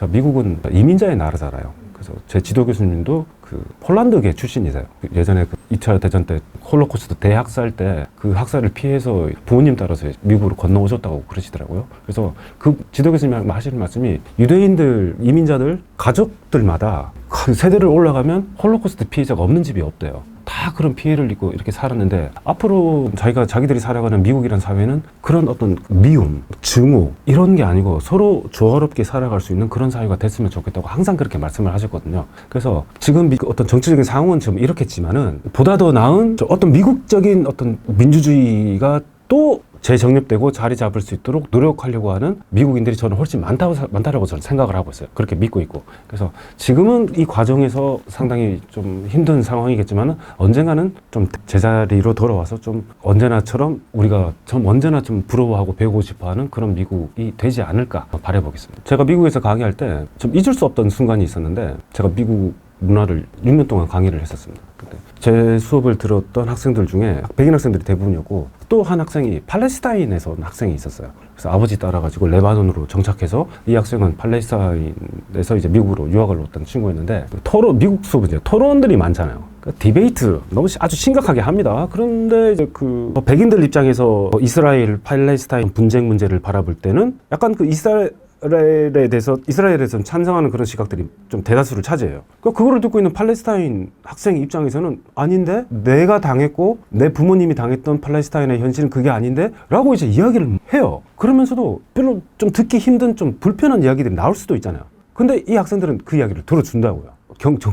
미국은 이민자의 나라잖아요. 그래서 제 지도 교수님도 그 폴란드계 출신이세요. 예전에 그 2차 대전 때 홀로코스트 대학살 때 그 학살을 피해서 부모님 따라서 미국으로 건너오셨다고 그러시더라고요. 그래서 그 지도 교수님 하시는 말씀이, 유대인들, 이민자들 가족들마다 그 세대를 올라가면 홀로코스트 피해자가 없는 집이 없대요. 다 그런 피해를 입고 이렇게 살았는데, 앞으로 자기들이 살아가는 미국이라는 사회는 그런 어떤 미움, 증오 이런 게 아니고 서로 조화롭게 살아갈 수 있는 그런 사회가 됐으면 좋겠다고 항상 그렇게 말씀을 하셨거든요. 그래서 지금 어떤 정치적인 상황은 좀 이렇겠지만은, 보다 더 나은 어떤 미국적인 어떤 민주주의가 또 재정립되고 자리 잡을 수 있도록 노력하려고 하는 미국인들이 저는 훨씬 많다라고 저는 생각을 하고 있어요. 그렇게 믿고 있고. 그래서 지금은 이 과정에서 상당히 좀 힘든 상황이겠지만, 언젠가는 좀 제자리로 돌아와서 좀 언제나처럼 우리가 언제나 좀 부러워하고 배우고 싶어하는 그런 미국이 되지 않을까 바라보겠습니다. 제가 미국에서 강의할 때 좀 잊을 수 없던 순간이 있었는데, 제가 미국 문화를 6년 동안 강의를 했었습니다. 근데 제 수업을 들었던 학생들 중에 백인 학생들이 대부분이었고, 또 한 학생이 팔레스타인에서 온 학생이 있었어요. 그래서 아버지 따라가지고 레바논으로 정착해서 이 학생은 팔레스타인에서 이제 미국으로 유학을 왔던 친구였는데 미국 수업 이제 토론들이 많잖아요. 그러니까 디베이트 너무 아주 심각하게 합니다. 그런데 이제 그 백인들 입장에서 이스라엘 팔레스타인 분쟁 문제를 바라볼 때는 약간 그 이스라엘에서는 찬성하는 그런 시각들이 좀 대다수를 차지해요. 그러니까 그거를 듣고 있는 팔레스타인 학생 입장에서는 아닌데 내가 당했고 내 부모님이 당했던 팔레스타인의 현실은 그게 아닌데 라고 이제 이야기를 해요. 그러면서도 별로 좀 듣기 힘든 좀 불편한 이야기들이 나올 수도 있잖아요. 근데 이 학생들은 그 이야기를 들어준다고요.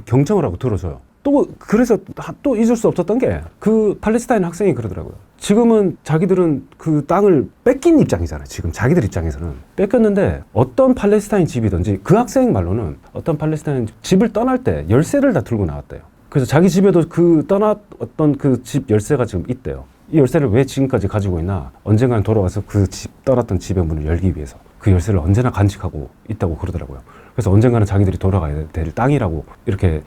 경청을 하고 들어줘요. 또 그래서 또 잊을 수 없었던 게 그 팔레스타인 학생이 그러더라고요. 지금은 자기들은 그 땅을 뺏긴 입장이잖아요. 지금 자기들 입장에서는 뺏겼는데 어떤 팔레스타인 집이든지 그 학생 말로는 어떤 팔레스타인 집을 떠날 때 열쇠를 다 들고 나왔대요. 그래서 자기 집에도 그 떠났던 그 집 열쇠가 지금 있대요. 이 열쇠를 왜 지금까지 가지고 있나? 언젠가는 돌아와서 그 집 떠났던 집의 문을 열기 위해서 그 열쇠를 언제나 간직하고 있다고 그러더라고요. 그래서 언젠가는 자기들이 돌아가야 될 땅이라고 이렇게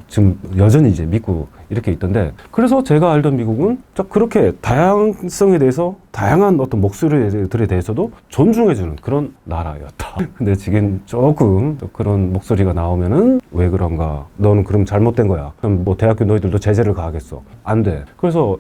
지금 여전히 이제 믿고 이렇게 있던데, 그래서 제가 알던 미국은 그렇게 다양성에 대해서 다양한 어떤 목소리들에 대해서도 존중해주는 그런 나라였다. 근데 지금 조금 그런 목소리가 나오면은 왜 그런가? 너는 그럼 잘못된 거야. 그럼 뭐 대학교 너희들도 제재를 가하겠어? 안 돼. 그래서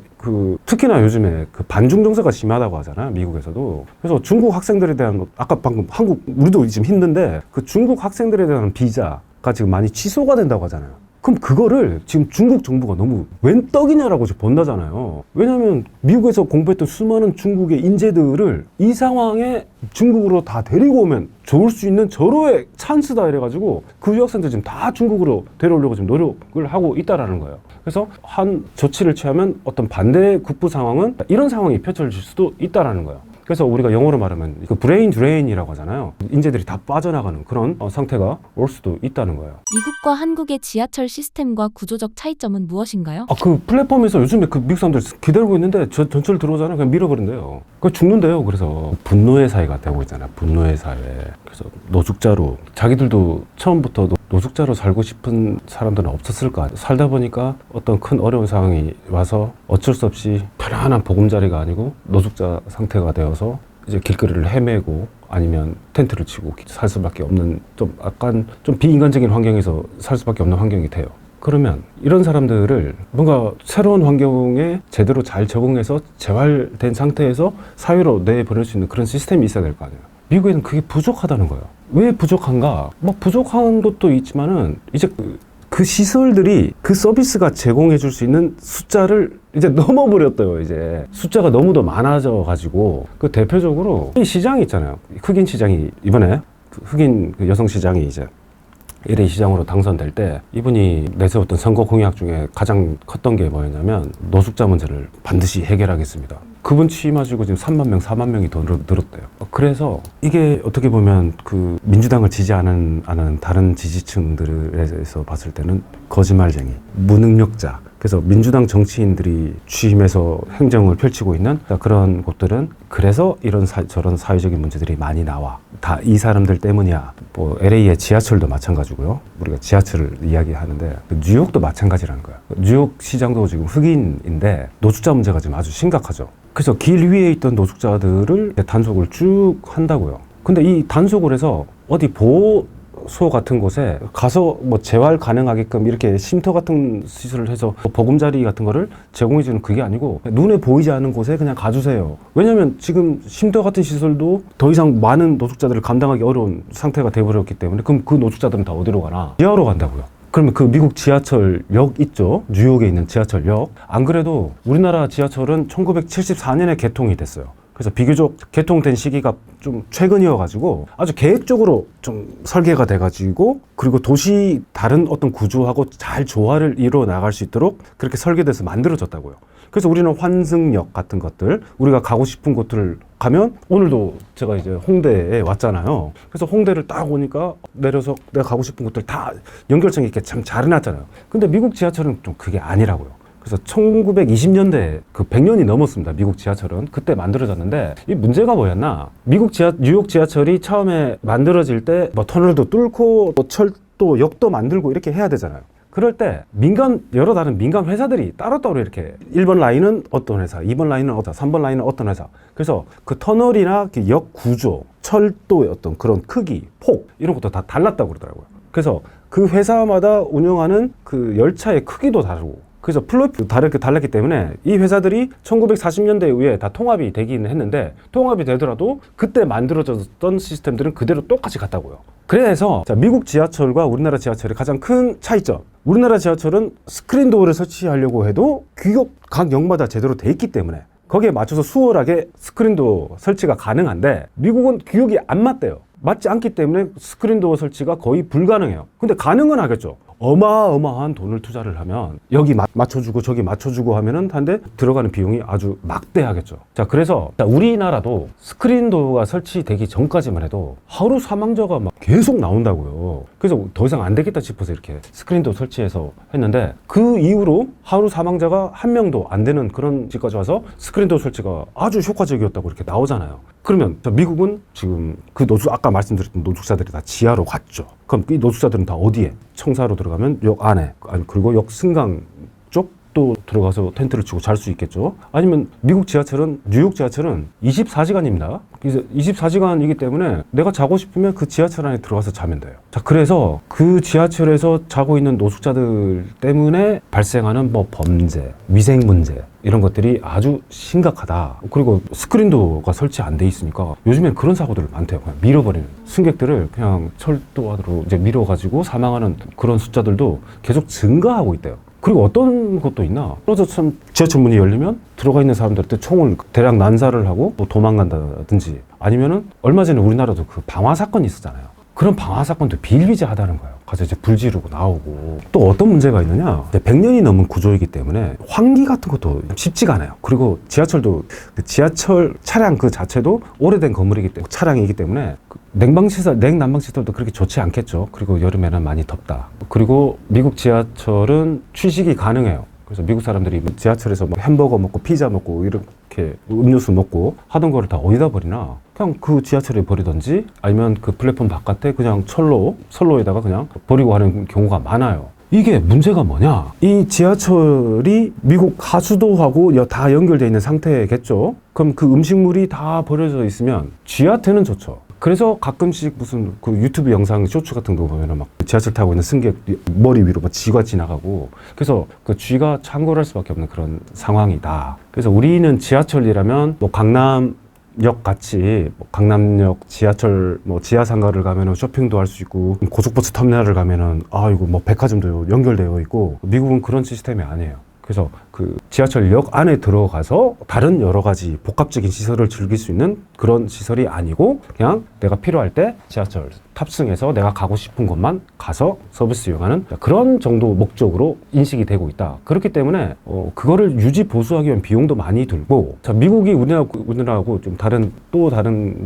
특히나 요즘에 그 반중 정서가 심하다고 하잖아요, 미국에서도. 그래서 중국 학생들에 대한 아까 방금 한국 우리도 지금 힘든데 그 중국 학생들에 대한 비자가 지금 많이 취소가 된다고 하잖아요. 그럼 그거를 지금 중국 정부가 너무 웬 떡이냐라고 본다잖아요. 왜냐하면 미국에서 공부했던 수많은 중국의 인재들을 이 상황에 중국으로 다 데리고 오면 좋을 수 있는 절호의 찬스다 이래가지고 그 유학생들 지금 다 중국으로 데려오려고 지금 노력을 하고 있다라는 거예요. 그래서 한 조치를 취하면 어떤 반대 국부 상황은 이런 상황이 펼쳐질 수도 있다라는 거예요. 그래서 우리가 영어로 말하면 그 브레인 드레인이라고 하잖아요. 인재들이 다 빠져나가는 그런 상태가 올 수도 있다는 거예요. 미국과 한국의 지하철 시스템과 구조적 차이점은 무엇인가요? 그 플랫폼에서 요즘에 그 미국 사람들 기다리고 있는데 전철 들어오잖아요. 그냥 밀어버린대요. 그 죽는데요. 그래서 분노의 사회가 되고 있잖아요. 분노의 사회. 그래서 노숙자로 자기들도 처음부터 노숙자로 살고 싶은 사람들은 없었을 거 아니에요. 살다 보니까 어떤 큰 어려운 상황이 와서 어쩔 수 없이 편안한 보금자리가 아니고 노숙자 상태가 되어서 이제 길거리를 헤매고 아니면 텐트를 치고 살 수밖에 없는 좀 약간 좀 비인간적인 환경에서 살 수밖에 없는 환경이 돼요. 그러면 이런 사람들을 뭔가 새로운 환경에 제대로 잘 적응해서 재활된 상태에서 사회로 내보낼 수 있는 그런 시스템이 있어야 될 거 아니에요. 미국에는 그게 부족하다는 거예요. 왜 부족한가? 뭐 부족한 것도 있지만은 이제 그 시설들이 그 서비스가 제공해 줄 수 있는 숫자를 이제 넘어버렸대요. 이제 숫자가 너무도 많아져 가지고 그 대표적으로 이 시장이 있잖아요. 흑인 시장이 이번에 흑인 여성 시장이 이제 LA 시장으로 당선될 때 이분이 내세웠던 선거 공약 중에 가장 컸던 게 뭐였냐면 노숙자 문제를 반드시 해결하겠습니다. 그분 취임하시고 지금 3만 명, 4만 명이 더 늘었대요. 그래서 이게 어떻게 보면 그 민주당을 지지하는 다른 지지층들에서 봤을 때는 거짓말쟁이, 무능력자. 그래서 민주당 정치인들이 취임해서 행정을 펼치고 있는 그런 곳들은 그래서 저런 사회적인 문제들이 많이 나와. 다 이 사람들 때문이야. 뭐 LA의 지하철도 마찬가지고요. 우리가 지하철을 이야기하는데 뉴욕도 마찬가지라는 거야. 뉴욕 시장도 지금 흑인인데 노숙자 문제가 지금 아주 심각하죠. 그래서 길 위에 있던 노숙자들을 단속을 쭉 한다고요. 근데 이 단속을 해서 어디 보호소 같은 곳에 가서 뭐 재활 가능하게끔 이렇게 쉼터 같은 시설을 해서 보금자리 같은 거를 제공해주는 그게 아니고 눈에 보이지 않는 곳에 그냥 가주세요. 왜냐면 지금 쉼터 같은 시설도 더 이상 많은 노숙자들을 감당하기 어려운 상태가 돼버렸기 때문에 그럼 그 노숙자들은 다 어디로 가나? 지하로 간다고요. 그러면 그 미국 지하철역 있죠? 뉴욕에 있는 지하철역. 안 그래도 우리나라 지하철은 1974년에 개통이 됐어요. 그래서 비교적 개통된 시기가 좀 최근이어가지고 아주 계획적으로 좀 설계가 돼가지고 그리고 도시 다른 어떤 구조하고 잘 조화를 이루어 나갈 수 있도록 그렇게 설계돼서 만들어졌다고요. 그래서 우리는 환승역 같은 것들, 우리가 가고 싶은 곳들을 가면 오늘도 제가 이제 홍대에 왔잖아요. 그래서 홍대를 딱 오니까 내려서 내가 가고 싶은 곳들 다 연결성이 이렇게 참 잘 해놨잖아요. 근데 미국 지하철은 좀 그게 아니라고요. 그래서 1920년대 그 100년이 넘었습니다. 미국 지하철은 그때 만들어졌는데 이 문제가 뭐였나? 뉴욕 지하철이 처음에 만들어질 때 뭐 터널도 뚫고 또 철도 역도 만들고 이렇게 해야 되잖아요. 그럴 때 여러 다른 민간 회사들이 따로따로 이렇게 1번 라인은 어떤 회사, 2번 라인은 어떤, 3번 라인은 어떤 회사. 그래서 그 터널이나 그 역 구조, 철도의 어떤 그런 크기, 폭 이런 것도 다 달랐다고 그러더라고요. 그래서 그 회사마다 운영하는 그 열차의 크기도 다르고, 그래서 플로이도 달랐기 때문에 이 회사들이 1940년대 이후에 다 통합이 되기는 했는데, 통합이 되더라도 그때 만들어졌던 시스템들은 그대로 똑같이 갔다고요. 그래서 자, 미국 지하철과 우리나라 지하철의 가장 큰 차이점, 우리나라 지하철은 스크린 도어를 설치하려고 해도 규격 각 역마다 제대로 돼 있기 때문에 거기에 맞춰서 수월하게 스크린 도어 설치가 가능한데, 미국은 규격이 안 맞대요. 맞지 않기 때문에 스크린 도어 설치가 거의 불가능해요. 근데 가능은 하겠죠. 어마어마한 돈을 투자를 하면 여기 맞춰주고 저기 맞춰주고 하면은 한데 들어가는 비용이 아주 막대하겠죠. 자, 그래서 우리나라도 스크린 도어가 설치되기 전까지만 해도 하루 사망자가 막 계속 나온다고요. 그래서 더 이상 안 되겠다 싶어서 이렇게 스크린 도어 설치해서 했는데, 그 이후로 하루 사망자가 한 명도 안 되는 그런 시까지 와서 스크린 도어 설치가 아주 효과적이었다고 이렇게 나오잖아요. 그러면 미국은 지금 그 아까 말씀드렸던 노숙자들이 다 지하로 갔죠. 그럼 이 노숙자들은 다 어디에? 청사로 들어가면 역 안에, 그리고 역 승강 쪽 또 들어가서 텐트를 치고 잘 수 있겠죠. 아니면 미국 지하철은, 뉴욕 지하철은 24시간입니다. 그래서 24시간이기 때문에 내가 자고 싶으면 그 지하철 안에 들어가서 자면 돼요. 자, 그래서 그 지하철에서 자고 있는 노숙자들 때문에 발생하는 뭐 범죄, 위생 문제 이런 것들이 아주 심각하다. 그리고 스크린도어가 설치 안 돼 있으니까 요즘엔 그런 사고들 많대요. 그냥 밀어버리는, 승객들을 그냥 철도 안으로 이제 밀어가지고 사망하는 그런 숫자들도 계속 증가하고 있대요. 그리고 어떤 것도 있나? 지하철 문이 열리면 들어가 있는 사람들한테 총을 대량 난사를 하고 또 도망간다든지, 아니면은 얼마 전에 우리나라도 그 방화 사건이 있었잖아요. 그런 방화 사건도 비일비재하다는 거예요. 가서 이제 불 지르고 나오고. 또 어떤 문제가 있느냐? 100년이 넘은 구조이기 때문에 환기 같은 것도 쉽지가 않아요. 그리고 지하철도, 그 지하철 차량 그 자체도 오래된 건물이기 때문에, 차량이기 때문에 냉방시설, 냉난방시설도 그렇게 좋지 않겠죠. 그리고 여름에는 많이 덥다. 그리고 미국 지하철은 취식이 가능해요. 그래서 미국 사람들이 지하철에서 뭐 햄버거 먹고 피자 먹고 이렇게 음료수 먹고 하던 거를 다 어디다 버리나? 그냥 그 지하철에 버리던지, 아니면 그 플랫폼 바깥에 그냥 선로에다가 그냥 버리고 하는 경우가 많아요. 이게 문제가 뭐냐? 이 지하철이 미국 하수도하고 다 연결되어 있는 상태겠죠? 그럼 그 음식물이 다 버려져 있으면 쥐한테는 좋죠. 그래서 가끔씩 무슨 그 유튜브 영상 쇼츠 같은 거 보면은 막 지하철 타고 있는 승객 머리 위로 막 쥐가 지나가고, 그래서 그 쥐가 창궐할 수밖에 없는 그런 상황이다. 그래서 우리는 지하철이라면 뭐 강남역 같이, 뭐 강남역 지하철 뭐 지하상가를 가면은 쇼핑도 할 수 있고, 고속버스 터미널을 가면은 이거 뭐 백화점도 연결되어 있고, 미국은 그런 시스템이 아니에요. 그래서 그 지하철역 안에 들어가서 다른 여러 가지 복합적인 시설을 즐길 수 있는 그런 시설이 아니고, 그냥 내가 필요할 때 지하철 탑승해서 내가 가고 싶은 곳만 가서 서비스 이용하는 그런 정도 목적으로 인식이 되고 있다. 그렇기 때문에 그거를 유지 보수하기 위한 비용도 많이 들고, 자, 미국이 우리나라하고 좀 다른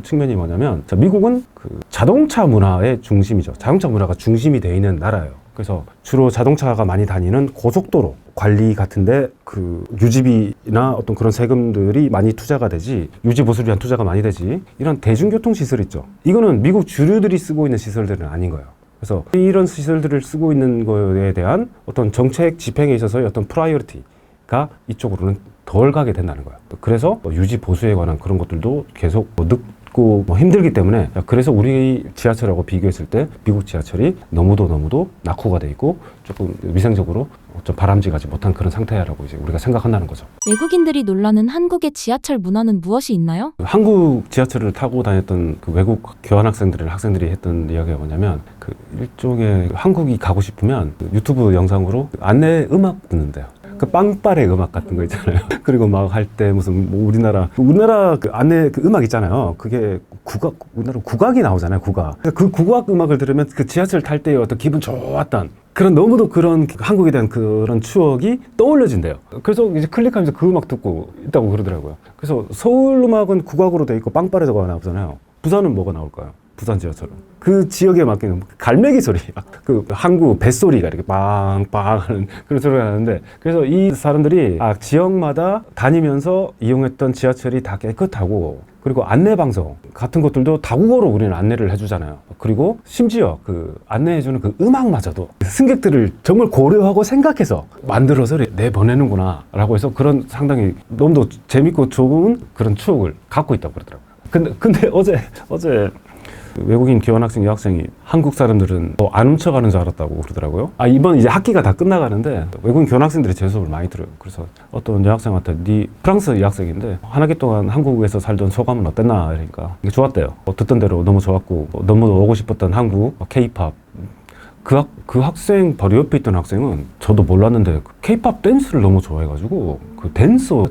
측면이 뭐냐면, 자, 미국은 그 자동차 문화의 중심이죠. 자동차 문화가 중심이 되어 있는 나라예요. 그래서 주로 자동차가 많이 다니는 고속도로 관리 같은데 그 유지비나 어떤 그런 세금들이 많이 투자가 되지, 유지 보수를 위한 투자가 많이 되지, 이런 대중교통 시설 있죠. 이거는 미국 주류들이 쓰고 있는 시설들은 아닌 거예요. 그래서 이런 시설들을 쓰고 있는 거에 대한 어떤 정책 집행에 있어서의 어떤 프라이어리티가 이쪽으로는 덜 가게 된다는 거예요. 그래서 유지 보수에 관한 그런 것들도 계속 늦고 힘들기 때문에, 그래서 우리 지하철하고 비교했을 때 미국 지하철이 너무도 낙후가 돼 있고 조금 위생적으로 좀 바람직하지 못한 그런 상태라고 이제 우리가 생각한다는 거죠. 외국인들이 놀라는 한국의 지하철 문화는 무엇이 있나요? 한국 지하철을 타고 다녔던 그 외국 학생들이 했던 이야기가 뭐냐면, 그 일종의 한국이 가고 싶으면 그 유튜브 영상으로 안내 음악 듣는데요. 그 빵빠레 음악 같은 거 있잖아요. 그리고 막 할 때 무슨 뭐 우리나라 그 안내 그 음악 있잖아요. 그게 우리나라 국악이 나오잖아요. 국악. 그 국악 음악을 들으면 그 지하철 탈 때의 어떤 기분 좋았던 그런, 너무도 그런 한국에 대한 그런 추억이 떠올려진대요. 그래서 이제 클릭하면서 그 음악 듣고 있다고 그러더라고요. 그래서 서울 음악은 국악으로 돼 있고 빵빠레가 나오잖아요. 부산은 뭐가 나올까요? 부산 지하철은 그 지역에 맡기는 갈매기 소리, 그 항구 뱃소리가 이렇게 빵빵 하는 그런 소리가 나는데, 그래서 이 사람들이 지역마다 다니면서 이용했던 지하철이 다 깨끗하고, 그리고 안내 방송 같은 것들도 다국어로 우리는 안내를 해주잖아요. 그리고 심지어 그 안내해주는 그 음악마저도 승객들을 정말 고려하고 생각해서 만들어서 내보내는구나 라고 해서 그런 상당히 너무도 재밌고 좋은 그런 추억을 갖고 있다고 그러더라고요. 근데 어제 외국인 교환학생 여학생이 한국 사람들은 더 안 훔쳐가는 줄 알았다고 그러더라고요. 이번 이제 학기가 다 끝나가는데 외국인 교환학생들이 제 수업을 많이 들어요. 그래서 어떤 여학생한테 프랑스 여학생인데 한 학기 동안 한국에서 살던 소감은 어땠나 이러니까 이게 좋았대요. 듣던 대로 너무 좋았고 너무 오고 싶었던 한국 K-팝. 그 학생 바로 옆에 있던 학생은 저도 몰랐는데 K-팝 댄스를 너무 좋아해가지고 그 댄서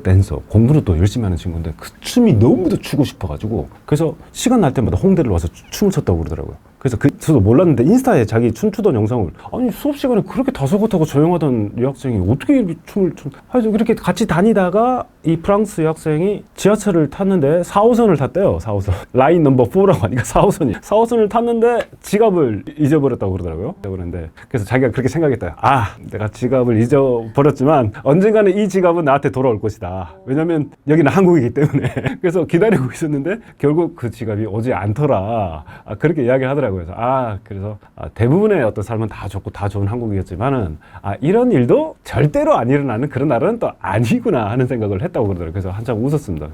공부를 또 열심히 하는 친구인데 그 춤이 너무도 추고 싶어가지고 그래서 시간 날 때마다 홍대를 와서 춤을 췄다고 그러더라고요. 그래서 저도 몰랐는데 인스타에 자기 춤추던 영상을 아니 수업 시간에 그렇게 다소곳하고 조용하던 여학생이 어떻게 춤을 그래서 이렇게 같이 다니다가 이 프랑스 여학생이 지하철을 탔는데 4호선을 탔대요. 4호선 라인 넘버 4라고 하니까 4호선을 탔는데 지갑을 잊어버렸다고 그러더라고요. 그런데 그래서 자기가 그렇게 생각했다. 내가 지갑을 잊어버렸지만 언젠가는 이 지갑은 나한테 돌아올 것이다. 왜냐면 여기는 한국이기 때문에. 그래서 기다리고 있었는데 결국 그 지갑이 오지 않더라. 그렇게 이야기를 하더라고요. 그래서 대부분의 어떤 삶은 다 좋고 다 좋은 한국이었지만은 이런 일도 절대로 안 일어나는 그런 나라는 또 아니구나 하는 생각을 했다고 그러더라고요. 그래서 한참 웃었습니다.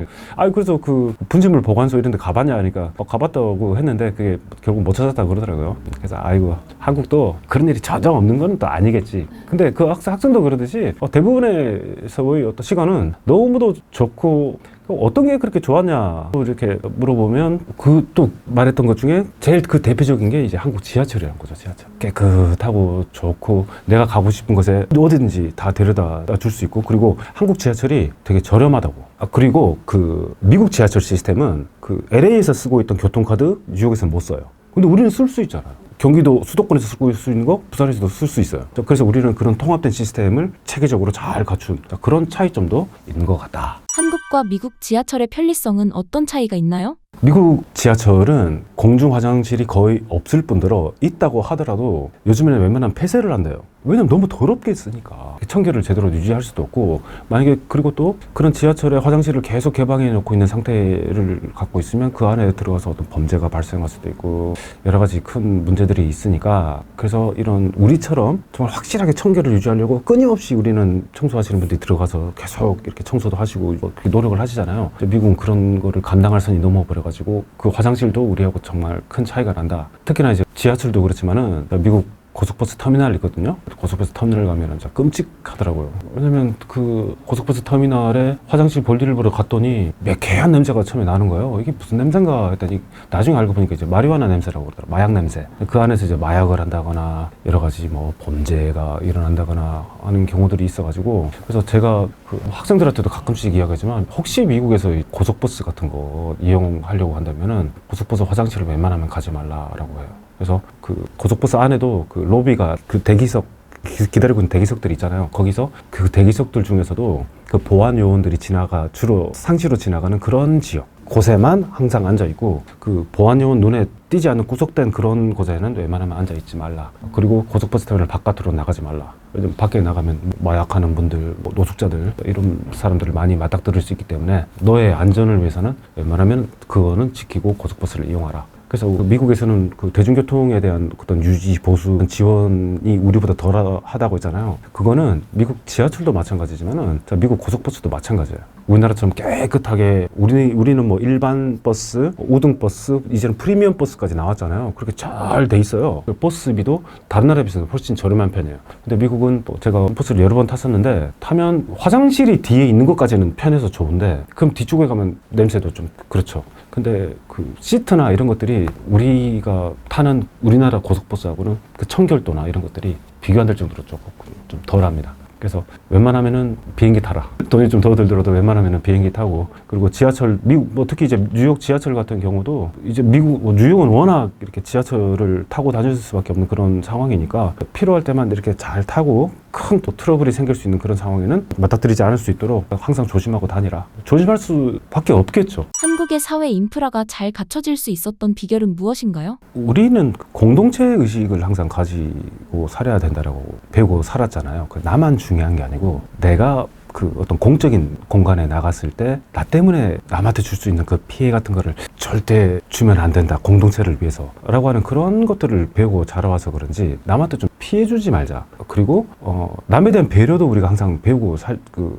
그래서 그 분진물 보관소 이런 데 가봤냐 하니까 가봤다고 했는데 그게 결국 못 찾았다고 그러더라고요. 그래서 아이고 한국도 그런 일이 전혀 없는 건 또 아니겠지. 근데 그 학생도 그러듯이 대부분의 서의 어떤 시간은 너무도 좋고 어떤 게 그렇게 좋았냐 이렇게 물어보면 그 또 말했던 것 중에 제일 그 대표적인 게 이제 한국 지하철이라는 거죠. 지하철 깨끗하고 좋고 내가 가고 싶은 곳에 어디든지 다 데려다 줄 수 있고 그리고 한국 지하철이 되게 저렴하다고. 그리고 그 미국 지하철 시스템은 그 LA에서 쓰고 있던 교통카드 뉴욕에서는 못 써요. 근데 우리는 쓸 수 있잖아요. 경기도 수도권에서 쓰고 수 있는 거 부산에서도 쓸 수 있어요. 그래서 우리는 그런 통합된 시스템을 체계적으로 잘 갖춘 그런 차이점도 있는 것 같다. 한국과 미국 지하철의 편리성은 어떤 차이가 있나요? 미국 지하철은 공중 화장실이 거의 없을 뿐더러 있다고 하더라도 요즘에는 웬만하면 폐쇄를 한대요. 왜냐면 너무 더럽게 쓰니까 청결을 제대로 유지할 수도 없고 만약에 그리고 또 그런 지하철의 화장실을 계속 개방해 놓고 있는 상태를 갖고 있으면 그 안에 들어가서 어떤 범죄가 발생할 수도 있고 여러 가지 큰 문제들이 있으니까 그래서 이런 우리처럼 정말 확실하게 청결을 유지하려고 끊임없이 우리는 청소하시는 분들이 들어가서 계속 이렇게 청소도 하시고 노력을 하시잖아요. 미국은 그런 거를 감당할 선이 넘어버려가지고 그 화장실도 우리하고 정말 큰 차이가 난다. 특히나 이제 지하철도 그렇지만은 미국 고속버스 터미널이 있거든요. 고속버스 터미널 가면 진짜 끔찍하더라고요. 왜냐면 그 고속버스 터미널에 화장실 볼일을 보러 갔더니 매캐한 냄새가 처음에 나는 거예요. 이게 무슨 냄새인가 했더니 나중에 알고 보니까 이제 마리화나 냄새라고 그러더라고요. 마약 냄새. 그 안에서 이제 마약을 한다거나 여러 가지 뭐 범죄가 일어난다거나 하는 경우들이 있어가지고 그래서 제가 그 학생들한테도 가끔씩 이야기하지만 혹시 미국에서 이 고속버스 같은 거 이용하려고 한다면은 고속버스 화장실을 웬만하면 가지 말라라고 해요. 그래서 그 고속버스 안에도 그 로비가 그 대기석 기다리고 있는 대기석들이 있잖아요. 거기서 그 대기석들 중에서도 그 보안 요원들이 주로 상시로 지나가는 그런 지역 곳에만 항상 앉아 있고 그 보안 요원 눈에 띄지 않는 구석된 그런 곳에는 웬만하면 앉아 있지 말라. 그리고 고속버스 터미널 바깥으로 나가지 말라. 왜냐면 밖에 나가면 마약하는 분들, 노숙자들 이런 사람들을 많이 맞닥뜨릴 수 있기 때문에 너의 안전을 위해서는 웬만하면 그거는 지키고 고속버스를 이용하라. 그래서 미국에서는 그 대중교통에 대한 어떤 유지, 보수, 지원이 우리보다 덜하다고 했잖아요. 그거는 미국 지하철도 마찬가지지만은 미국 고속버스도 마찬가지예요. 우리나라처럼 깨끗하게 우리는 뭐 일반 버스, 5등 버스, 이제는 프리미엄 버스까지 나왔잖아요. 그렇게 잘 돼 있어요. 버스비도 다른 나라에 비해서 훨씬 저렴한 편이에요. 근데 미국은 또 제가 버스를 여러 번 탔었는데 타면 화장실이 뒤에 있는 것까지는 편해서 좋은데 그럼 뒤쪽에 가면 냄새도 좀 그렇죠. 근데 그 시트나 이런 것들이 우리가 타는 우리나라 고속버스하고는 그 청결도나 이런 것들이 비교 안 될 정도로 조금 좀 덜합니다. 그래서 웬만하면은 비행기 타라. 돈이 좀 더 들더라도 웬만하면은 비행기 타고 그리고 지하철 미국 뭐 특히 이제 뉴욕 지하철 같은 경우도 이제 미국 뉴욕은 워낙 이렇게 지하철을 타고 다닐 수밖에 없는 그런 상황이니까 필요할 때만 이렇게 잘 타고 큰 또 트러블이 생길 수 있는 그런 상황에는 맞닥뜨리지 않을 수 있도록 항상 조심하고 다니라. 조심할 수밖에 없겠죠. 한국의 사회 인프라가 잘 갖춰질 수 있었던 비결은 무엇인가요? 우리는 공동체 의식을 항상 가지고 살아야 된다라고 배우고 살았잖아요. 나만 중요한 게 아니고 내가 그 어떤 공적인 공간에 나갔을 때 나 때문에 남한테 줄 수 있는 그 피해 같은 거를 절대 주면 안 된다. 공동체를 위해서 라고 하는 그런 것들을 배우고 자라와서 그런지 남한테 좀 피해 주지 말자. 그리고 남에 대한 배려도 우리가 항상 배우고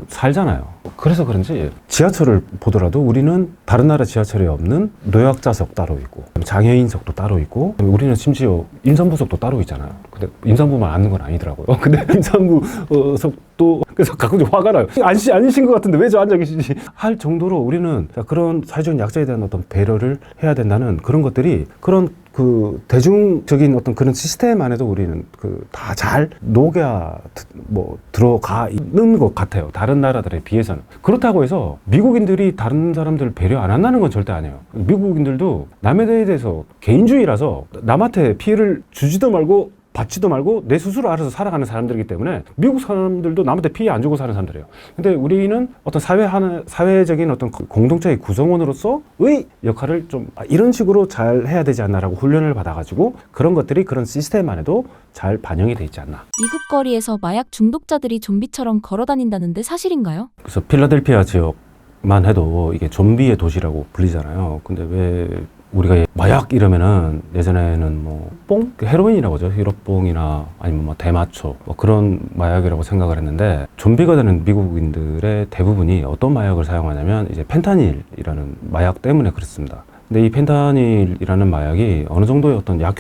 살잖아요. 그래서 그런지 지하철을 보더라도 우리는 다른 나라 지하철에 없는 노약자석 따로 있고 장애인석도 따로 있고 우리는 심지어 임산부석도 따로 있잖아요. 근데 임산부만 앉는 건 아니더라고요. 근데 임산부석도 그래서 가끔씩 화가 나요. 아니신 것 같은데 왜 저 앉아 계시지? 할 정도로 우리는 그런 사회적인 약자에 대한 어떤 배려를 해야 된다는 그런 것들이 그런 그 대중적인 어떤 그런 시스템 안에도 우리는 그 다 잘 녹여 들어가 있는 것 같아요. 다른 나라들에 비해서는. 그렇다고 해서 미국인들이 다른 사람들을 배려 안 한다는 건 절대 아니에요. 미국인들도 남에 대해서 개인주의라서 남한테 피해를 주지도 말고 받지도 말고 내 스스로 알아서 살아가는 사람들이기 때문에 미국 사람들도 남한테 피해 안 주고 사는 사람들이에요. 근데 우리는 어떤 사회적인 어떤 공동체의 구성원으로서의 역할을 좀 이런 식으로 잘 해야 되지 않나라고 훈련을 받아가지고 그런 것들이 그런 시스템 안에도 잘 반영이 돼 있지 않나. 미국 거리에서 마약 중독자들이 좀비처럼 걸어다닌다는데 사실인가요? 그래서 필라델피아 지역만 해도 이게 좀비의 도시라고 불리잖아요. 근데 왜 우리가 마약 이러면은 예전에는 뭐 헤로인이라고 하죠. 히로뽕이나 아니면 뭐 대마초 그런 마약이라고 생각을 했는데 좀비가 되는 미국인들의 대부분이 어떤 마약을 사용하냐면 이제 펜타닐이라는 마약 때문에 그렇습니다. 근데 이 펜타닐이라는 마약이 어느 정도의 어떤 약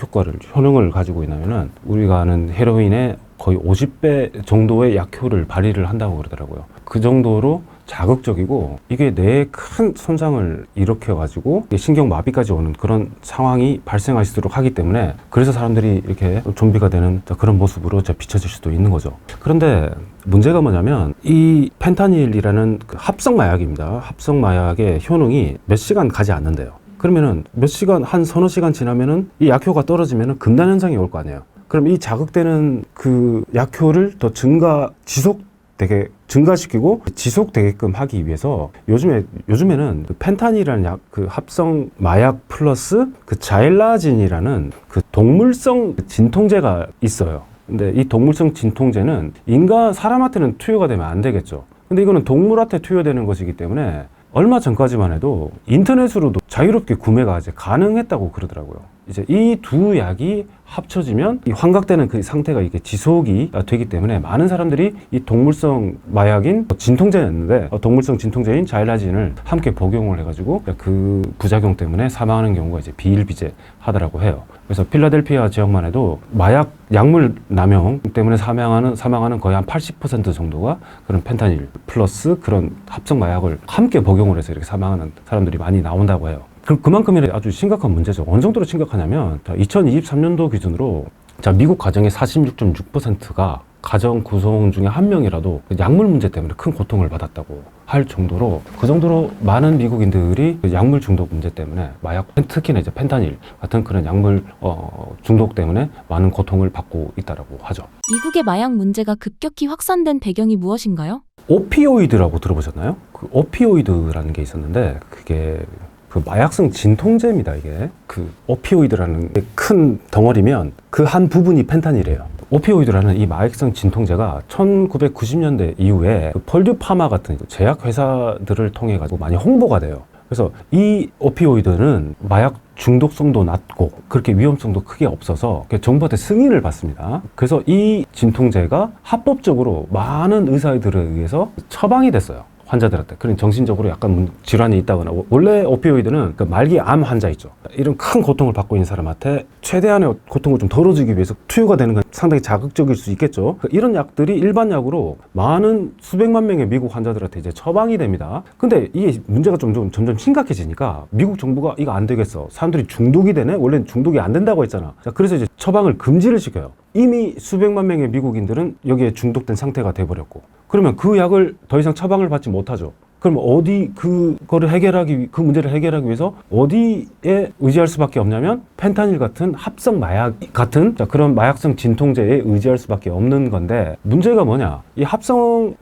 효능을 가지고 있냐면은 우리가 아는 헤로인의 거의 50배 정도의 약효를 발휘를 한다고 그러더라고요. 그 정도로 자극적이고 이게 뇌에 큰 손상을 일으켜가지고 신경마비까지 오는 그런 상황이 발생할 수 있도록 하기 때문에 그래서 사람들이 이렇게 좀비가 되는 그런 모습으로 비춰질 수도 있는 거죠. 그런데 문제가 뭐냐면 이 펜타닐이라는 그 합성 마약입니다. 합성 마약의 효능이 몇 시간 가지 않는데요. 그러면은 몇 시간, 한 서너 시간 지나면은 이 약효가 떨어지면은 금단 현상이 올 거 아니에요. 그럼 이 자극되는 그 약효를 더 증가시키고 지속되게끔 하기 위해서 요즘에는 그 펜타닐이라는 그 합성 마약 플러스 그 자일라진이라는 그 동물성 진통제가 있어요. 근데 이 동물성 진통제는 사람한테는 투여가 되면 안 되겠죠. 근데 이거는 동물한테 투여되는 것이기 때문에 얼마 전까지만 해도 인터넷으로도 자유롭게 구매가 이제 가능했다고 그러더라고요. 이제 이 두 약이 합쳐지면 이 환각되는 그 상태가 이게 지속이 되기 때문에 많은 사람들이 이 동물성 마약인 진통제였는데 동물성 진통제인 자일라진을 함께 복용을 해가지고 그 부작용 때문에 사망하는 경우가 이제 비일비재하더라고 해요. 그래서 필라델피아 지역만 해도 마약 약물 남용 때문에 사망하는 거의 한 80% 정도가 그런 펜타닐 플러스 그런 합성 마약을 함께 복용을 해서 이렇게 사망하는 사람들이 많이 나온다고 해요. 그만큼 아주 심각한 문제죠. 어느 정도로 심각하냐면 2023년도 기준으로 미국 가정의 46.6%가 가정 구성 중에 한 명이라도 약물 문제 때문에 큰 고통을 받았다고 할 정도로 그 정도로 많은 미국인들이 약물 중독 문제 때문에 특히나 이제 펜타닐 같은 그런 약물 중독 때문에 많은 고통을 받고 있다라고 하죠. 미국의 마약 문제가 급격히 확산된 배경이 무엇인가요? 오피오이드라고 들어보셨나요? 그 오피오이드라는 게 있었는데 그게 그 마약성 진통제입니다. 이게 그 오피오이드라는 큰 덩어리면 그 한 부분이 펜타닐이에요. 오피오이드라는 이 마약성 진통제가 1990년대 이후에 그 펄듀 파마 같은 제약 회사들을 통해 가지고 많이 홍보가 돼요. 그래서 이 오피오이드는 마약 중독성도 낮고 그렇게 위험성도 크게 없어서 정부한테 승인을 받습니다. 그래서 이 진통제가 합법적으로 많은 의사들에 의해서 처방이 됐어요. 환자들한테. 그런 정신적으로 약간 질환이 있다거나 원래 오피오이드는 그 말기 암 환자 있죠. 이런 큰 고통을 받고 있는 사람한테 최대한의 고통을 좀 덜어주기 위해서 투여가 되는 건 상당히 자극적일 수 있겠죠. 이런 약들이 일반 약으로 많은 수백만 명의 미국 환자들한테 이제 처방이 됩니다. 근데 이게 문제가 점점 심각해지니까 미국 정부가 이거 안 되겠어. 사람들이 중독이 되네? 원래는 중독이 안 된다고 했잖아. 그래서 이제 처방을 금지를 시켜요. 이미 수백만 명의 미국인들은 여기에 중독된 상태가 돼버렸고 그러면 그 약을 더 이상 처방을 받지 못하죠. 그럼 그 문제를 해결하기 위해서 어디에 의지할 수밖에 없냐면 펜타닐 같은 합성 마약 같은 그런 마약성 진통제에 의지할 수밖에 없는 건데 문제가 뭐냐? 이 합성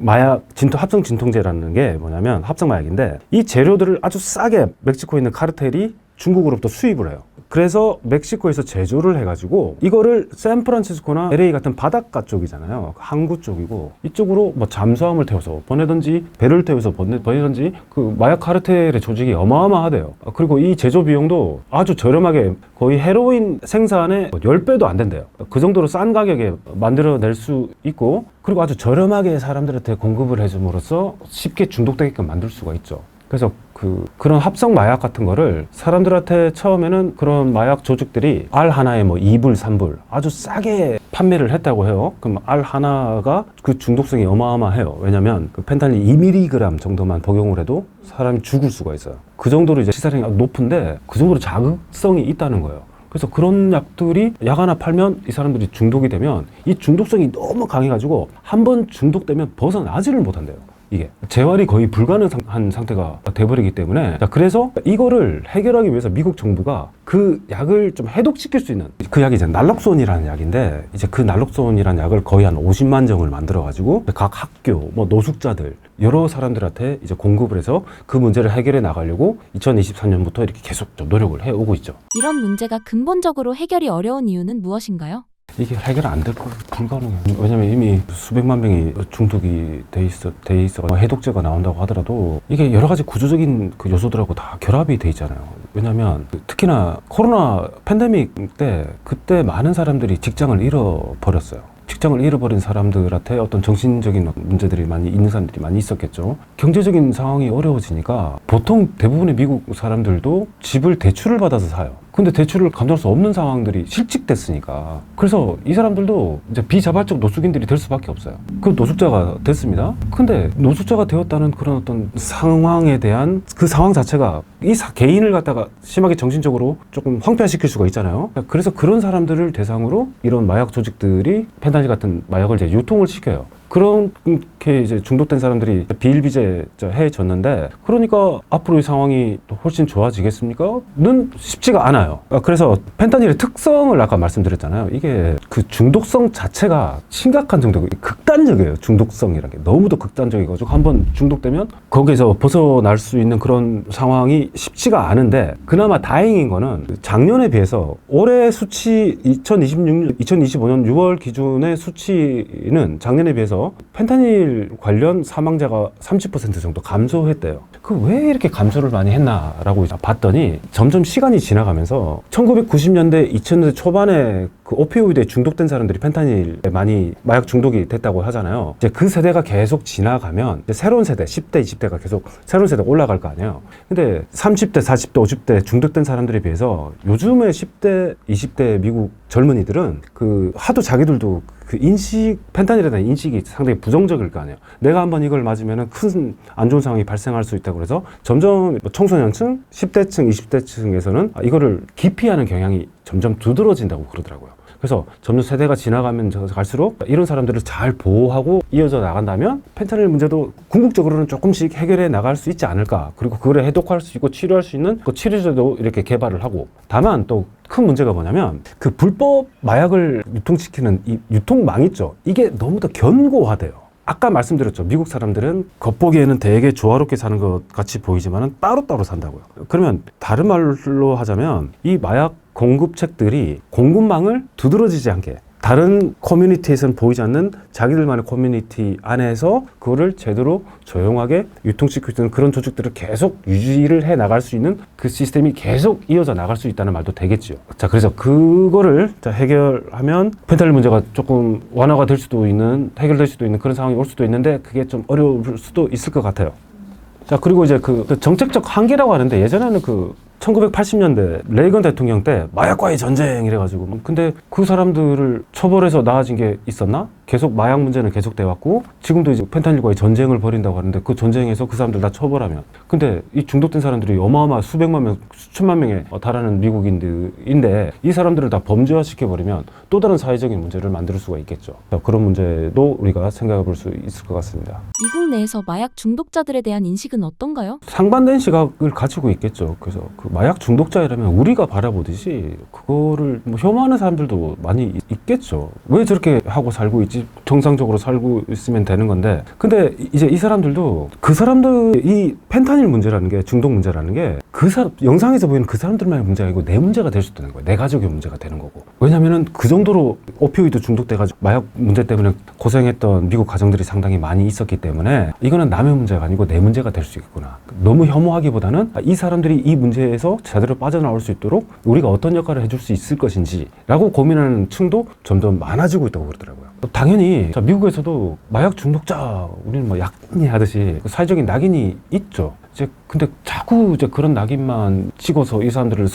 진통제라는 게 뭐냐면 합성 마약인데 이 재료들을 아주 싸게 멕시코에 있는 카르텔이 중국으로부터 수입을 해요. 그래서 멕시코에서 제조를 해가지고 이거를 샌프란시스코나 LA 같은 바닷가 쪽이잖아요. 항구 쪽이고 이쪽으로 뭐 잠수함을 태워서 보내든지 배를 태워서 보내든지 그 마약 카르텔의 조직이 어마어마하대요. 그리고 이 제조 비용도 아주 저렴하게 거의 헤로인 생산의 10배도 안 된대요. 그 정도로 싼 가격에 만들어낼 수 있고 그리고 아주 저렴하게 사람들한테 공급을 해줌으로써 쉽게 중독되게끔 만들 수가 있죠. 그래서 그런 합성 마약 같은 거를 사람들한테 처음에는 그런 마약 조직들이 알 하나에 뭐 2불, 3불 아주 싸게 판매를 했다고 해요. 그럼 알 하나가 그 중독성이 어마어마해요. 왜냐면 그 펜타닐 2mg 정도만 복용을 해도 사람이 죽을 수가 있어요. 그 정도로 이제 시사량이 높은데 그 정도로 자극성이 있다는 거예요. 그래서 그런 약들이 약 하나 팔면 이 사람들이 중독이 되면 이 중독성이 너무 강해가지고 한 번 중독되면 벗어나지를 못한대요. 이게 재활이 거의 불가능한 상태가 돼버리기 때문에 자, 그래서 이거를 해결하기 위해서 미국 정부가 그 약을 좀 해독시킬 수 있는 그 약이 이제 날록손이라는 약인데 이제 그 날록손이라는 약을 거의 한 50만 정을 만들어 가지고 각 학교 뭐 노숙자들 여러 사람들한테 이제 공급을 해서 그 문제를 해결해 나가려고 2023년부터 이렇게 계속 좀 노력을 해 오고 있죠. 이런 문제가 근본적으로 해결이 어려운 이유는 무엇인가요? 이게 해결 안 될 거예요. 불가능해요. 왜냐면 이미 수백만 명이 중독이 돼 있어 해독제가 나온다고 하더라도 이게 여러 가지 구조적인 그 요소들하고 다 결합이 돼 있잖아요. 왜냐면 특히나 코로나 팬데믹 때 그때 많은 사람들이 직장을 잃어버렸어요. 직장을 잃어버린 사람들한테 어떤 정신적인 문제들이 많이 있는 사람들이 많이 있었겠죠. 경제적인 상황이 어려워지니까 보통 대부분의 미국 사람들도 집을 대출을 받아서 사요. 근데 대출을 감당할 수 없는 상황들이 실직됐으니까. 그래서 이 사람들도 이제 비자발적 노숙인들이 될 수밖에 없어요. 그 노숙자가 됐습니다. 근데 노숙자가 되었다는 그런 어떤 상황에 대한 그 상황 자체가 이 개인을 갖다가 심하게 정신적으로 조금 황폐화시킬 수가 있잖아요. 그래서 그런 사람들을 대상으로 이런 마약 조직들이 펜타닐 같은 마약을 이제 유통을 시켜요. 그렇게 이제 중독된 사람들이 비일비재해졌는데 그러니까 앞으로 이 상황이 훨씬 좋아지겠습니까? 는 쉽지가 않아요. 그래서 펜타닐의 특성을 아까 말씀드렸잖아요. 이게 그 중독성 자체가 심각한 정도고 극단적이에요. 중독성이라는 게 너무도 극단적이가지고 한번 중독되면 거기에서 벗어날 수 있는 그런 상황이 쉽지가 않은데 그나마 다행인 거는 작년에 비해서 올해 수치 2025년 6월 기준의 수치는 작년에 비해서 펜타닐 관련 사망자가 30% 정도 감소했대요. 그 왜 이렇게 감소를 많이 했나라고 봤더니 점점 시간이 지나가면서 1990년대, 2000년대 초반에 그 오피오이드에 중독된 사람들이 펜타닐에 많이 마약 중독이 됐다고 하잖아요. 이제 그 세대가 계속 지나가면 이제 새로운 세대, 10대, 20대가 계속 새로운 세대가 올라갈 거 아니에요. 근데 30대, 40대, 50대 중독된 사람들에 비해서 요즘의 10대, 20대 미국 젊은이들은 그 하도 자기들도 그 펜타닐에 대한 인식이 상당히 부정적일 거 아니에요. 내가 한번 이걸 맞으면 큰 안 좋은 상황이 발생할 수 있다고 그래서 점점 청소년층, 10대층, 20대층에서는 이거를 기피하는 경향이 점점 두드러진다고 그러더라고요. 그래서 점점 세대가 지나가면 갈수록 이런 사람들을 잘 보호하고 이어져 나간다면 펜타닐 문제도 궁극적으로는 조금씩 해결해 나갈 수 있지 않을까. 그리고 그걸 해독할 수 있고 치료할 수 있는 그 치료제도 이렇게 개발을 하고 다만 또 큰 문제가 뭐냐면 그 불법 마약을 유통시키는 이 유통망 있죠. 이게 너무 더 견고하대요. 아까 말씀드렸죠. 미국 사람들은 겉보기에는 되게 조화롭게 사는 것 같이 보이지만 따로따로 산다고요. 그러면 다른 말로 하자면 이 마약 공급책들이 공급망을 두드러지지 않게 다른 커뮤니티에서는 보이지 않는 자기들만의 커뮤니티 안에서 그거를 제대로 조용하게 유통시킬 수 있는 그런 조직들을 계속 유지를 해 나갈 수 있는 그 시스템이 계속 이어져 나갈 수 있다는 말도 되겠죠. 자, 그래서 그거를 해결하면 펜타닐 문제가 조금 완화가 될 수도 있는, 해결될 수도 있는 그런 상황이 올 수도 있는데 그게 좀 어려울 수도 있을 것 같아요. 자, 그리고 이제 그 정책적 한계라고 하는데 예전에는 1980년대 레이건 대통령 때 마약과의 전쟁 이래가지고 근데 그 사람들을 처벌해서 나아진 게 있었나? 계속 마약 문제는 계속돼 왔고 지금도 이제 펜타닐과의 전쟁을 벌인다고 하는데 그 전쟁에서 그 사람들 다 처벌하면 근데 이 중독된 사람들이 어마어마 수백만 명, 수천만 명에 달하는 미국인들인데 이 사람들을 다 범죄화시켜버리면 또 다른 사회적인 문제를 만들 수가 있겠죠. 그런 문제도 우리가 생각해 볼 수 있을 것 같습니다. 미국 내에서 마약 중독자들에 대한 인식은 어떤가요? 상반된 시각을 가지고 있겠죠. 그래서 그 마약 중독자이라면 우리가 바라보듯이 그거를 뭐 혐오하는 사람들도 많이 있겠죠. 왜 저렇게 하고 살고 있지 정상적으로 살고 있으면 되는 건데, 근데 이제 이 사람들도 그 사람들 이 펜타닐 문제라는 게, 중독 문제라는 게 그 사람 영상에서 보이는 그 사람들만의 문제가 아니고 내 문제가 될 수도 있는 거예요. 내 가족의 문제가 되는 거고. 왜냐면은 그 정도로 오피오이드 중독돼가지고 마약 문제 때문에 고생했던 미국 가정들이 상당히 많이 있었기 때문에 이거는 남의 문제가 아니고 내 문제가 될 수 있겠구나. 너무 혐오하기보다는 이 사람들이 이 문제에서 제대로 빠져나올 수 있도록 우리가 어떤 역할을 해줄 수 있을 것인지라고 고민하는 층도 점점 많아지고 있다고 그러더라고요. 당연히 자, 미국에서도 마약 중독자, 우리는 뭐 약이 하듯이 사회적인 낙인이 있죠. 이제 근데 자꾸 이제 그런 낙인만 찍어서 이 사람들을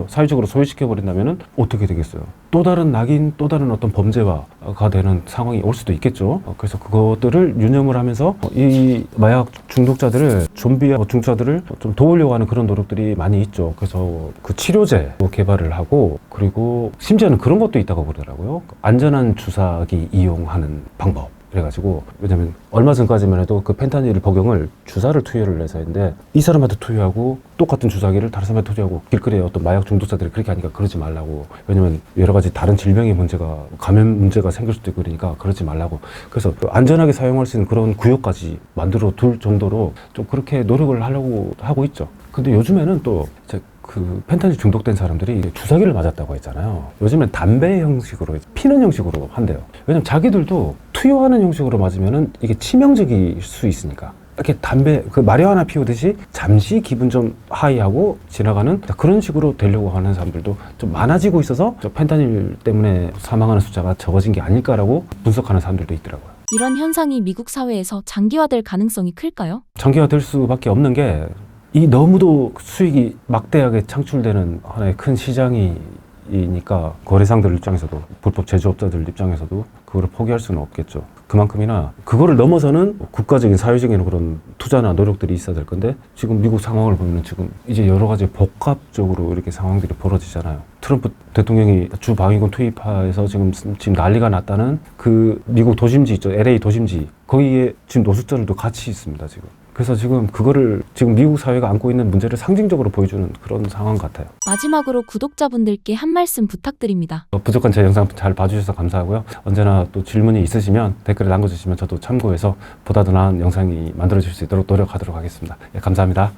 사회적으로 소외시켜 버린다면은 어떻게 되겠어요? 또 다른 낙인, 또 다른 어떤 범죄화가 되는 상황이 올 수도 있겠죠. 그래서 그것들을 유념을 하면서 이 마약 중독자들을, 좀비 중독자들을 좀 도우려고 하는 그런 노력들이 많이 있죠. 그래서 그 치료제 개발을 하고, 그리고 심지어는 그런 것도 있다고 그러더라고요. 안전한 주사기 이용하는 방법. 그래가지고, 왜냐면 얼마 전까지만 해도 그 펜타닐 복용을 주사를 투여를 해서 했는데, 이 사람한테 투여하고 똑같은 주사기를 다른 사람한테 투여하고, 길거리에 어떤 마약 중독자들이 그렇게 하니까 그러지 말라고. 왜냐면 여러 가지 다른 질병의 문제가, 감염 문제가 생길 수도 있고 그러니까 그러지 말라고. 그래서 안전하게 사용할 수 있는 그런 구역까지 만들어 둘 정도로 좀 그렇게 노력을 하려고 하고 있죠. 근데 요즘에는 또 이제 그 펜타닐 중독된 사람들이 주사기를 맞았다고 했잖아요. 요즘엔 담배 형식으로, 피는 형식으로 한대요. 왜냐면 자기들도 투여하는 형식으로 맞으면은 이게 치명적일 수 있으니까. 이렇게 담배, 그 마리화나 피우듯이 잠시 기분 좀 하이하고 지나가는 그런 식으로 되려고 하는 사람들도 좀 많아지고 있어서 펜타닐 때문에 사망하는 숫자가 적어진 게 아닐까라고 분석하는 사람들도 있더라고요. 이런 현상이 미국 사회에서 장기화될 가능성이 클까요? 장기화될 수밖에 없는 게, 이 너무도 수익이 막대하게 창출되는 하나의 큰 시장이니까 거래상들 입장에서도, 불법 제조업자들 입장에서도 그거를 포기할 수는 없겠죠. 그만큼이나 그거를 넘어서는 국가적인 사회적인 그런 투자나 노력들이 있어야 될 건데, 지금 미국 상황을 보면 지금 이제 여러 가지 복합적으로 이렇게 상황들이 벌어지잖아요. 트럼프 대통령이 주 방위군 투입하에서 지금 난리가 났다는 그 미국 도심지 있죠. LA 도심지. 거기에 지금 노숙자들도 같이 있습니다, 지금. 그래서 지금 그거를 지금 미국 사회가 안고 있는 문제를 상징적으로 보여주는 그런 상황 같아요. 마지막으로 구독자분들께 한 말씀 부탁드립니다. 부족한 제 영상 잘 봐주셔서 감사하고요. 언제나 또 질문이 있으시면 댓글에 남겨주시면 저도 참고해서 보다 더 나은 영상이 만들어질 수 있도록 노력하도록 하겠습니다. 예, 감사합니다.